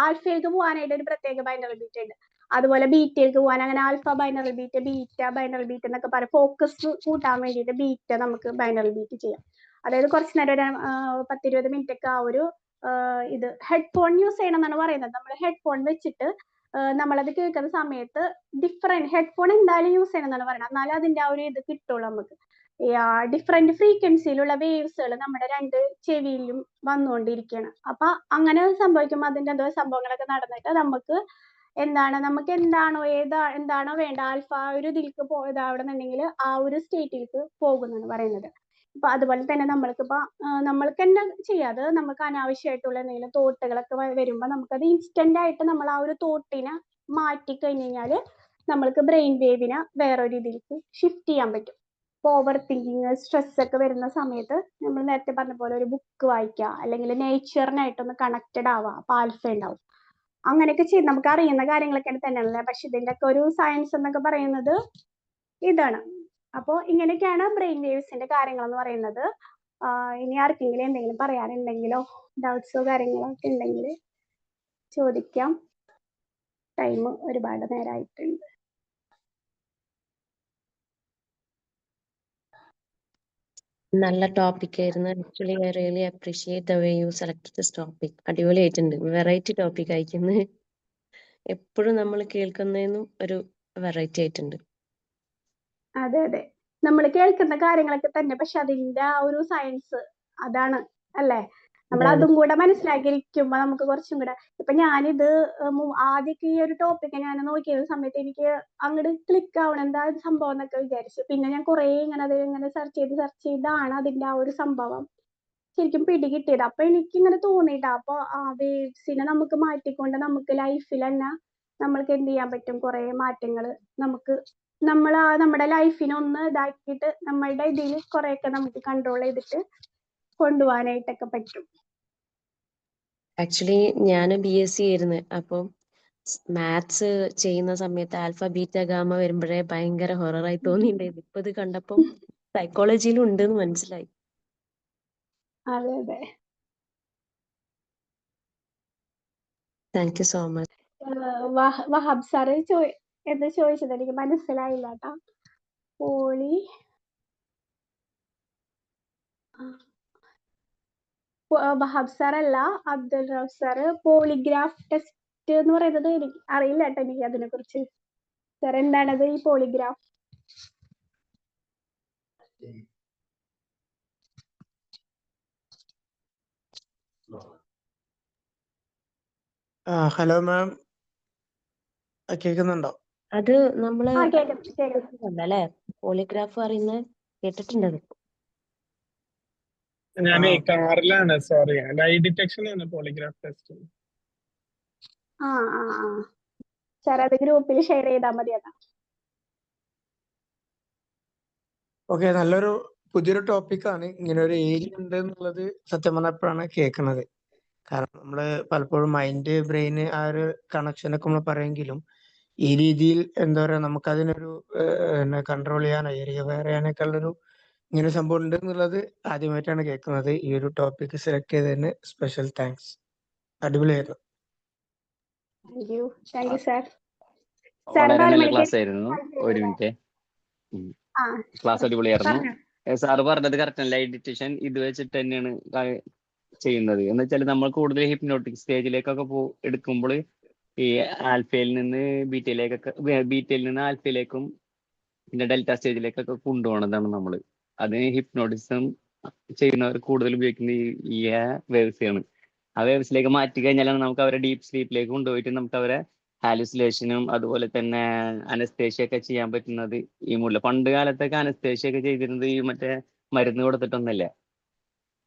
Speaker 1: ആൽഫയിലേക്ക് പോകാനായിട്ട് ഒരു പ്രത്യേക ബൈനറൽ ബീറ്റ് ഉണ്ട്. അതുപോലെ ബീറ്റയിലേക്ക് പോകാൻ അങ്ങനെ ആൽഫ ബൈനറൽ ബീറ്റ്, ബീറ്റ ബൈനറൽ ബീറ്റ് എന്നൊക്കെ പറയും. ഫോക്കസ് കൂട്ടാൻ വേണ്ടിയിട്ട് ബീറ്റ നമുക്ക് ബൈനറൽ ബീറ്റ് ചെയ്യാം. അതായത് കുറച്ച് നേരം ഒരു 10-20 മിനിറ്റ് ഒക്കെ ആ ഒരു ഇത് ഹെഡ്ഫോൺ യൂസ് ചെയ്യണം എന്നാണ് പറയുന്നത്. നമ്മൾ ഹെഡ്ഫോൺ വെച്ചിട്ട് നമ്മളത് കേൾക്കുന്ന സമയത്ത് ഹെഡ്ഫോൺ എന്തായാലും യൂസ് ചെയ്യണം എന്നാണ് പറയുന്നത്. എന്നാലും അതിന്റെ ആ ഒരു ഇത് കിട്ടുള്ളൂ നമുക്ക്. ഡിഫറെന്റ് ഫ്രീക്വൻസിയിലുള്ള വേവ്സുകൾ നമ്മുടെ രണ്ട് ചെവിയിലും വന്നുകൊണ്ടിരിക്കുകയാണ്. അപ്പൊ അങ്ങനെ സംഭവിക്കുമ്പോൾ അതിന്റെ എന്തോ സംഭവങ്ങളൊക്കെ നടന്നിട്ട് നമുക്ക് എന്താണോ വേണ്ട ആൽഫ ഒരു ഇതിലേക്ക് പോയതാവണമെന്നുണ്ടെങ്കിൽ ആ ഒരു സ്റ്റേറ്റിലേക്ക് പോകുന്നാണ് പറയുന്നത്. അപ്പൊ അതുപോലെ തന്നെ നമ്മൾക്ക് തന്നെ ചെയ്യാതെ നമുക്ക് അനാവശ്യമായിട്ടുള്ള എന്തെങ്കിലും തോട്ടുകളൊക്കെ വരുമ്പോൾ നമുക്കത് ഇൻസ്റ്റന്റ് ആയിട്ട് നമ്മൾ ആ ഒരു തോട്ടിനെ മാറ്റി കഴിഞ്ഞ് കഴിഞ്ഞാൽ നമ്മൾക്ക് ബ്രെയിൻ വേവിനെ വേറൊരു ഇതിലേക്ക് ഷിഫ്റ്റ് ചെയ്യാൻ പറ്റും. ഓവർ തിങ്കിങ്, സ്ട്രെസ് ഒക്കെ വരുന്ന സമയത്ത് നമ്മൾ നേരത്തെ പറഞ്ഞ പോലെ ഒരു ബുക്ക് വായിക്കുക, അല്ലെങ്കിൽ നേച്ചറിനായിട്ടൊന്ന് കണക്റ്റഡ് ആവുക, അപ്പൊ ആൽഫ ഉണ്ടാവും. അങ്ങനെയൊക്കെ ചെയ്ത് നമുക്ക് അറിയുന്ന കാര്യങ്ങളൊക്കെ തന്നെയാണല്ലേ. പക്ഷെ ഇതിന്റെ ഒക്കെ ഒരു സയൻസ് എന്നൊക്കെ പറയുന്നത് ഇതാണ്. അപ്പോൾ ഇങ്ങനെയൊക്കെയാണ് ബ്രെയിൻ വേവ്സിന്റെ കാര്യങ്ങൾ എന്ന് പറയുന്നത്. ഇനി ആർക്കെങ്കിലും എന്തെങ്കിലും പറയാനുണ്ടെങ്കിലോ ഡൗട്ട്സോ കാര്യങ്ങളോ ഒക്കെ ഉണ്ടെങ്കിൽ ചോദിക്കാം. ടൈം ഒരുപാട് നേരമായിട്ടുണ്ട്.
Speaker 3: നല്ല ടോപ്പിക് ആയിരുന്നു. Actually I really appreciate the way you select this topic. അടിപൊളിയായിട്ടുണ്ട്. വെറൈറ്റി ടോപ്പിക് അയക്കുന്നു. എപ്പോഴും നമ്മൾ കേൾക്കുന്നതിനും ഒരു വെറൈറ്റി ആയിട്ടുണ്ട്.
Speaker 1: അതെ, നമ്മൾ കേൾക്കുന്ന കാര്യങ്ങളൊക്കെ തന്നെ, പക്ഷെ അതിന്റെ ആ ഒരു സയൻസ് അതാണ് അല്ലേ. നമ്മൾ അതും കൂടെ മനസ്സിലാക്കിയിരിക്കുമ്പോ നമുക്ക് കുറച്ചും കൂടെ ഇപ്പൊ ഞാനിത് ആദ്യമൊക്കെ ഈ ഒരു ടോപ്പിക്ക് ഞാൻ നോക്കിയ സമയത്ത് എനിക്ക് അങ്ങോട്ട് ക്ലിക്ക് ആവണം എന്താ ഇത് സംഭവം എന്നൊക്കെ വിചാരിച്ചു. പിന്നെ ഞാൻ കുറെ ഇങ്ങനെ സെർച്ച് ചെയ്താണ് അതിന്റെ ആ ഒരു സംഭവം ശരിക്കും പിടികിട്ടിയത്. അപ്പൊ എനിക്ക് ഇങ്ങനെ തോന്നിയിട്ടാ അപ്പൊ ആ വേവ്സിനെ നമുക്ക് മാറ്റിക്കൊണ്ട് നമുക്ക് ലൈഫിൽ തന്നെ നമ്മൾക്ക് എന്ത് ചെയ്യാൻ പറ്റും, കുറെ മാറ്റങ്ങൾ നമുക്ക് നമ്മുടെ ലൈഫിനെ ഒന്ന് ഇതാക്കിയിട്ട് നമ്മളുടെ ഇതിൽ കുറെയൊക്കെ നമുക്ക് കൺട്രോൾ ചെയ്തിട്ട് കൊണ്ടുപോകാനായിട്ടൊക്കെ പറ്റും.
Speaker 3: ആക്ച്വലി ഞാൻ BSc ആയിരുന്നു. അപ്പം മാത്സ് ചെയ്യുന്ന സമയത്ത് ആൽഫ ബീറ്റ ഗാമ വരുമ്പോഴേ ഭയങ്കര ഹൊററായി തോന്നിയിട്ടുണ്ടായിരുന്നു. ഇപ്പൊ ഇത് കണ്ടപ്പം സൈക്കോളജിയിലും ഉണ്ടെന്ന് മനസ്സിലായി.
Speaker 1: അതെ അതെ.
Speaker 3: Thank you so much.
Speaker 1: Wahab sir എന്താ ചോദിച്ചത് എനിക്ക് മനസ്സിലായില്ല കേട്ടാ. വഹാബ് സാർ അല്ല, Abdul rough sir. Polygraph test എന്ന് പറയുന്നത് എനിക്ക് അറിയില്ല കേട്ടോ എനിക്ക് അതിനെ കുറിച്ച്. സാർ എന്താണത് ഈ പോളിഗ്രാഫ്?
Speaker 2: ഹലോ മാം, കേൾക്കുന്നുണ്ടോ?
Speaker 3: അത് നമ്മള്
Speaker 1: കേൾക്കാം.
Speaker 3: അല്ലേ പോളിഗ്രാഫ് പറയുന്നത് കേട്ടിട്ടുണ്ടത്.
Speaker 4: ഞാൻ കാറിലാണ്, സോറി. ലൈ ഡിറ്റക്ഷൻ ആണ് പോളിഗ്രാഫ് ടെസ്റ്റ്.
Speaker 1: ആ സാർ അത് ഗ്രൂപ്പിൽ ഷെയർ ചെയ്താൽ മതി. അതാ
Speaker 2: ഓക്കെ, നല്ലൊരു പുതിയൊരു ടോപ്പിക്കാണ്. ഇങ്ങനെ ഒരു ഏരിയ ഉണ്ട് എന്നുള്ളത് സത്യം പറഞ്ഞപ്പോഴാണ് കേൾക്കുന്നത്. കാരണം നമ്മള് പലപ്പോഴും മൈൻഡ് ബ്രെയിന് ആ ഒരു കണക്ഷനൊക്കെ നമ്മൾ പറയുമെങ്കിലും ഈ രീതിയിൽ എന്താ പറയാ നമുക്കതിനൊരു കൺട്രോൾ ചെയ്യാനോ ഏരിയ വെയർ ചെയ്യാനൊക്കെ ഉള്ളൊരു ഇങ്ങനെ സംഭവം ഉണ്ട് എന്നുള്ളത് ആദ്യമായിട്ടാണ് കേൾക്കുന്നത്. ഈ ഒരു ടോപ്പിക് സെലക്ട് ചെയ്തതിന് സ്പെഷ്യൽ താങ്ക്സ്. അടിപൊളിയായിരുന്നു.
Speaker 1: Thank you sir.
Speaker 5: വളരെ നല്ല ക്ലാസ് ആയിരുന്നു. ഒരു മിനിറ്റ്. ക്ലാസ് അടിപൊളിയായിരുന്നു. സാറ് പറഞ്ഞത് കറക്റ്റ്. ലൈറ്റ് ഡിറ്റക്ഷൻ ഇത് വെച്ചിട്ട് തന്നെയാണ് ചെയ്യുന്നത്. എന്ന് വെച്ചാൽ നമ്മൾ കൂടുതൽ ഹിപ്നോട്ടിക് സ്റ്റേജിലേക്കൊക്കെ എടുക്കുമ്പോൾ ഈ ആൽഫയിൽ നിന്ന് ബീറ്റയിൽ നിന്ന് ആൽഫയിലേക്കും പിന്നെ ഡെൽറ്റ സ്റ്റേജിലേക്കൊക്കെ കൊണ്ടുപോകണതാണ് നമ്മൾ. അതിന് ഹിപ്നോട്ടിസം ചെയ്യുന്നവർ കൂടുതൽ ഉപയോഗിക്കുന്ന ഈ വേവ്സ് ആണ്. ആ വേവ്സിലേക്ക് മാറ്റി കഴിഞ്ഞാലാണ് നമുക്ക് അവരെ ഡീപ്പ് സ്ലീപ്പിലേക്ക് കൊണ്ടുപോയിട്ട് നമുക്ക് അവരെ ഹാലുസിലേഷനും അതുപോലെ തന്നെ അനസ്തേഷ്യ ഒക്കെ ചെയ്യാൻ പറ്റുന്നത് ഈ മൂഡില്. പണ്ട് കാലത്തൊക്കെ അനസ്തേഷ്യ ഒക്കെ ചെയ്തിരുന്നത് ഈ മറ്റേ മരുന്ന് കൊടുത്തിട്ടൊന്നല്ല,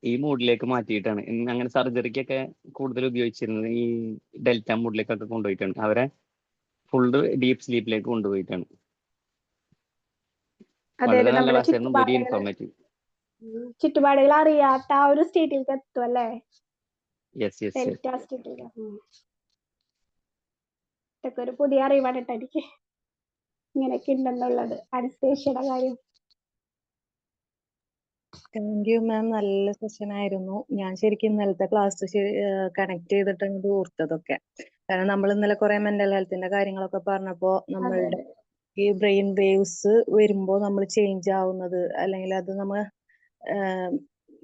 Speaker 5: ഈ മൂഡിലേക്ക് മാറ്റിയിട്ടാണ്. അങ്ങനെ സർജറിക്കൊക്കെ കൂടുതൽ ഉപയോഗിച്ചിരുന്നത് ഈ ഡെൽറ്റ മൂഡിലേക്കൊക്കെ കൊണ്ടുപോയിട്ടാണ്, അവരെ ഫുൾ ഡീപ്പ് സ്ലീപ്പിലേക്ക് കൊണ്ടുപോയിട്ടാണ്. വളരെ നല്ല ക്ലാസ് ആയിരുന്നു, വെരി ഇൻഫോർമേറ്റീവ്.
Speaker 1: ചുറ്റുപാടുകൾ അറിയാത്ത ആ ഒരു സ്റ്റേറ്റിലേക്ക് എത്തും അല്ലേ? ഡെൽറ്റ സ്റ്റേറ്റിലേക്ക്. ഇതൊക്കെ ഒരു പുതിയ അറിവാണ് കേട്ടോ എനിക്ക്, ഇങ്ങനെയൊക്കെ ഉണ്ടെന്നുള്ളത് അനസ്തേഷ്യയുടെ കാര്യം.
Speaker 2: താങ്ക് യു മാം, നല്ല സെഷൻ ആയിരുന്നു. ഞാൻ ശരിക്കും ഇന്നലത്തെ ക്ലാസ് കണക്ട് ചെയ്തിട്ടാണ് ഇത് ഓർത്തതൊക്കെ. കാരണം നമ്മൾ ഇന്നലെ കുറെ മെന്റൽ ഹെൽത്തിന്റെ കാര്യങ്ങളൊക്കെ പറഞ്ഞപ്പോ നമ്മളുടെ ഈ ബ്രെയിൻ വേവ്സ് വരുമ്പോ നമ്മൾ ചേഞ്ച് ആവുന്നത് അല്ലെങ്കിൽ അത് നമ്മൾ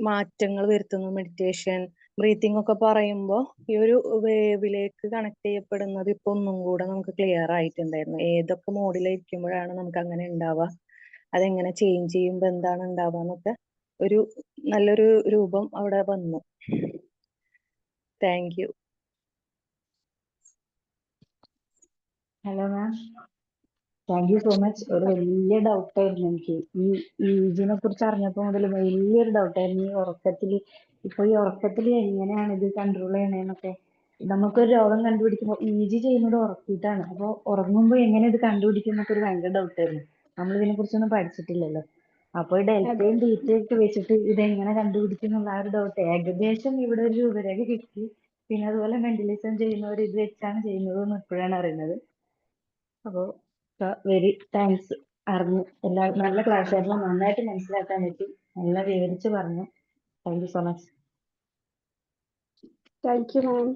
Speaker 2: മാറ്റങ്ങൾ വരുത്തുന്നു. മെഡിറ്റേഷൻ, ബ്രീത്തിങ് ഒക്കെ പറയുമ്പോൾ ഈ ഒരു വേവിലേക്ക് കണക്ട് ചെയ്യപ്പെടുന്നത് ഇപ്പൊ ഒന്നും കൂടെ നമുക്ക് ക്ലിയർ ആയിട്ടുണ്ടായിരുന്നു. ഏതൊക്കെ മോഡിലിരിക്കുമ്പോഴാണ് നമുക്ക് അങ്ങനെ ഉണ്ടാവുക, അതെങ്ങനെ ചേഞ്ച് ചെയ്യുമ്പോ എന്താണ് ഉണ്ടാവുക എന്നൊക്കെ ഒരു നല്ലൊരു രൂപം അവിടെ വന്നു. Thank you.
Speaker 6: Hello ma'am, thank you so much. ഒരു വലിയ ഡൗട്ടായിരുന്നു എനിക്ക് ഈ ഈജിനെ കുറിച്ച് അറിഞ്ഞപ്പോൾ മുതൽ വലിയൊരു ഡൗട്ടായിരുന്നു. ഈ ഉറക്കത്തിൽ എങ്ങനെയാണ് ഇത് കൺട്രോൾ ചെയ്യണേന്നൊക്കെ. നമുക്കൊരു രോഗം കണ്ടുപിടിക്കുമ്പോൾ ഈജി ചെയ്യുന്നത് ഉറക്കിയിട്ടാണ്. അപ്പോൾ ഉറങ്ങുമ്പോൾ എങ്ങനെ ഇത് കണ്ടുപിടിക്കും എന്നൊക്കെ ഒരു ഭയങ്കര ഡൗട്ടായിരുന്നു. നമ്മൾ ഇതിനെ കുറിച്ചൊന്നും പഠിച്ചിട്ടില്ലല്ലോ. അപ്പോൾ ഡെൽറ്റയും ബീറ്റയും ഒക്കെ വെച്ചിട്ട് ഇതെങ്ങനെ കണ്ടുപിടിക്കും എന്നുള്ള ആ ഒരു ഡൗട്ട്. ഏകദേശം ഇവിടെ ഒരു രൂപരേഖ കിട്ടി. പിന്നെ അതുപോലെ മെന്റലിസം ചെയ്യുന്നവർ ഇത് വെച്ചാണ് ചെയ്യുന്നത് എന്ന് ഇപ്പോഴാണ് അറിയുന്നത്. അപ്പോൾ വെരി താങ്ക്സ്. നല്ല ക്ലാസ് ആയിരുന്നു, നന്നായിട്ട് മനസ്സിലാക്കാൻ പറ്റി, നല്ല വിവരിച്ച് പറഞ്ഞു. Thank you so much.
Speaker 1: Thank you ma'am.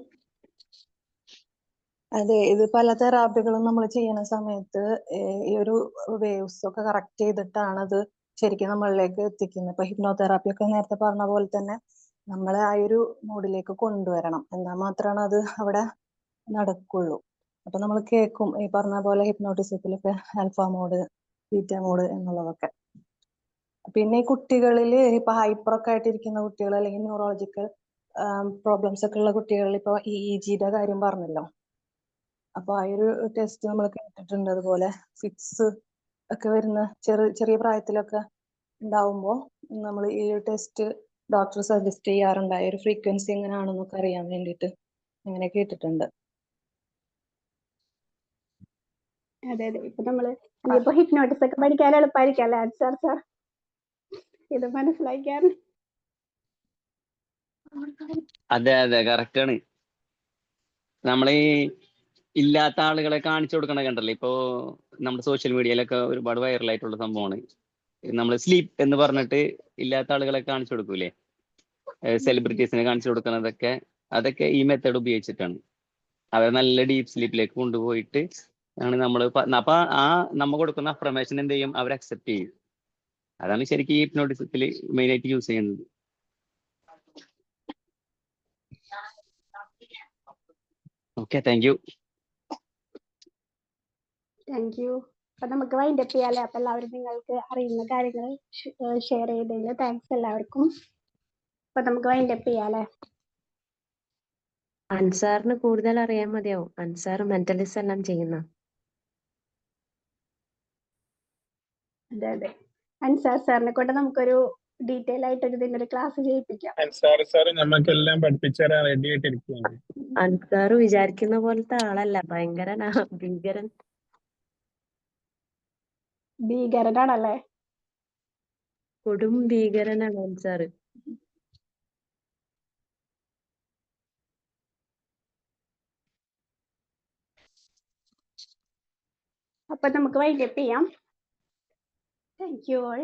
Speaker 2: അതെ, ഇത് പല തെറാപ്പികളും നമ്മൾ ചെയ്യുന്ന സമയത്ത് ഈ ഒരു വേവ്സ് ഒക്കെ കറക്റ്റ് ചെയ്തിട്ടാണ് അത് ശരിക്കും നമ്മളിലേക്ക് എത്തിക്കുന്നത്. ഇപ്പൊ ഹിപ്നോതെറാപ്പി ഒക്കെ നേരത്തെ പറഞ്ഞ പോലെ തന്നെ നമ്മളെ ആ ഒരു മൂഡിലേക്ക് കൊണ്ടുവരണം, എന്നാൽ മാത്രമാണ് അത് അവിടെ നടക്കുള്ളൂ. അപ്പൊ നമ്മൾ കേൾക്കും ഈ പറഞ്ഞ പോലെ ഹിപ്നോട്ടിസത്തിലൊക്കെ ആൽഫ മോഡ്, ബീറ്റ മോഡ് എന്നുള്ളതൊക്കെ. പിന്നെ ഈ കുട്ടികളിൽ ഇപ്പൊ ഹൈപ്പർ ഒക്കെ ആയിട്ടിരിക്കുന്ന കുട്ടികൾ അല്ലെങ്കിൽ ന്യൂറോളജിക്കൽ
Speaker 7: പ്രോബ്ലംസ് ഒക്കെ ഉള്ള കുട്ടികളിൽ ഇപ്പോൾ EEGയുടെ കാര്യം പറഞ്ഞല്ലോ. അപ്പൊ ആ ഒരു ടെസ്റ്റ് നമ്മൾ കേട്ടിട്ടുണ്ട്. അതുപോലെ ഫിറ്റ്സ് ഒക്കെ വരുന്ന ചെറിയ പ്രായത്തിലൊക്കെ ഉണ്ടാവുമ്പോൾ നമ്മൾ ഈ ഒരു ടെസ്റ്റ് ഡോക്ടർ സജസ്റ്റ് ചെയ്യാറുണ്ട്. ആ ഒരു ഫ്രീക്വൻസി എങ്ങനെയാണെന്നൊക്കെ അറിയാൻ വേണ്ടിയിട്ട് അങ്ങനെ കേട്ടിട്ടുണ്ട്.
Speaker 1: അതെ അതെ. ഇപ്പൊ നമ്മള് ഇനിയിപ്പോ ഹിപ്നോട്ടിസ് ഒക്കെ പഠിക്കാൻ എളുപ്പമായിരിക്കും അല്ലേ സാർ? ഇത് മനസ്സിലാക്കാൻ.
Speaker 5: അതെ അതെ, കറക്റ്റ് ആണ്. നമ്മളീ ഇല്ലാത്ത ആളുകളെ കാണിച്ചു കൊടുക്കണ കണ്ടല്ലോ. ഇപ്പോ നമ്മുടെ സോഷ്യൽ മീഡിയയിലൊക്കെ ഒരുപാട് വൈറലായിട്ടുള്ള സംഭവമാണ്. നമ്മൾ സ്ലീപ്പ് എന്ന് പറഞ്ഞിട്ട് ഇല്ലാത്ത ആളുകളെ കാണിച്ചു കൊടുക്കൂലേ, സെലിബ്രിറ്റീസിനെ കാണിച്ചു കൊടുക്കുന്നതൊക്കെ അതൊക്കെ ഈ മെത്തേഡ് ഉപയോഗിച്ചിട്ടാണ്. അവരെ നല്ല ഡീപ്പ് സ്ലീപ്പിലേക്ക് കൊണ്ടുപോയിട്ട് ആണ് നമ്മൾ. അപ്പൊ ആ നമ്മ കൊടുക്കുന്ന അഫർമേഷൻ എന്ത് ചെയ്യും, അവർ അക്സെപ്റ്റ് ചെയ്യും. അതാണ് ശരിക്കും ഈ ഹിപ്നോട്ടിസത്തിൽ മെയിൻ ആയിട്ട് യൂസ് ചെയ്യുന്നത്. Okay, thank you.
Speaker 1: Thank you. അപ്പൊ നമുക്ക് വൈൻഡപ്പ് ചെയ്യാല്ലേ? അപ്പൊ എല്ലാവരും നിങ്ങൾക്ക് അറിയുന്ന കാര്യങ്ങൾ ഷെയർ ചെയ്തതിന് താങ്ക്സ് എല്ലാവർക്കും. അപ്പൊ നമുക്ക് വൈൻഡപ്പ് ചെയ്യാല്ലേ?
Speaker 3: അൻസാറിന് കൂടുതൽ അറിയാൻ മതിയാവും. അൻസാർ മെന്റലിസ്റ്റ് എല്ലാം ചെയ്യുന്ന.
Speaker 1: അതെ അതെ. അൻസാർ സാറിനെ കൊണ്ട് നമുക്കൊരു ഡീറ്റെയിൽ ആയിട്ട് ഇതിന്റെ ക്ലാസ് ചെയ്യിപ്പിക്കാം.
Speaker 4: സാറ് നമുക്കെല്ലാം പഠിപ്പിച്ചുതരാൻ റെഡി ആയിട്ടിരിക്കുകയാണ്.
Speaker 3: അൻസാർ വിചാരിക്കുന്ന പോലത്തെ ആളല്ല, ഭയങ്കരനാ, ഭീകരൻ.
Speaker 1: ഭീകരനാണല്ലേ?
Speaker 3: കൊടും ഭീകരനാണ് അൻസാർ.
Speaker 1: അപ്പൊ നമുക്ക് വൈൻഡപ്പ് ചെയ്യാം. Thank you all.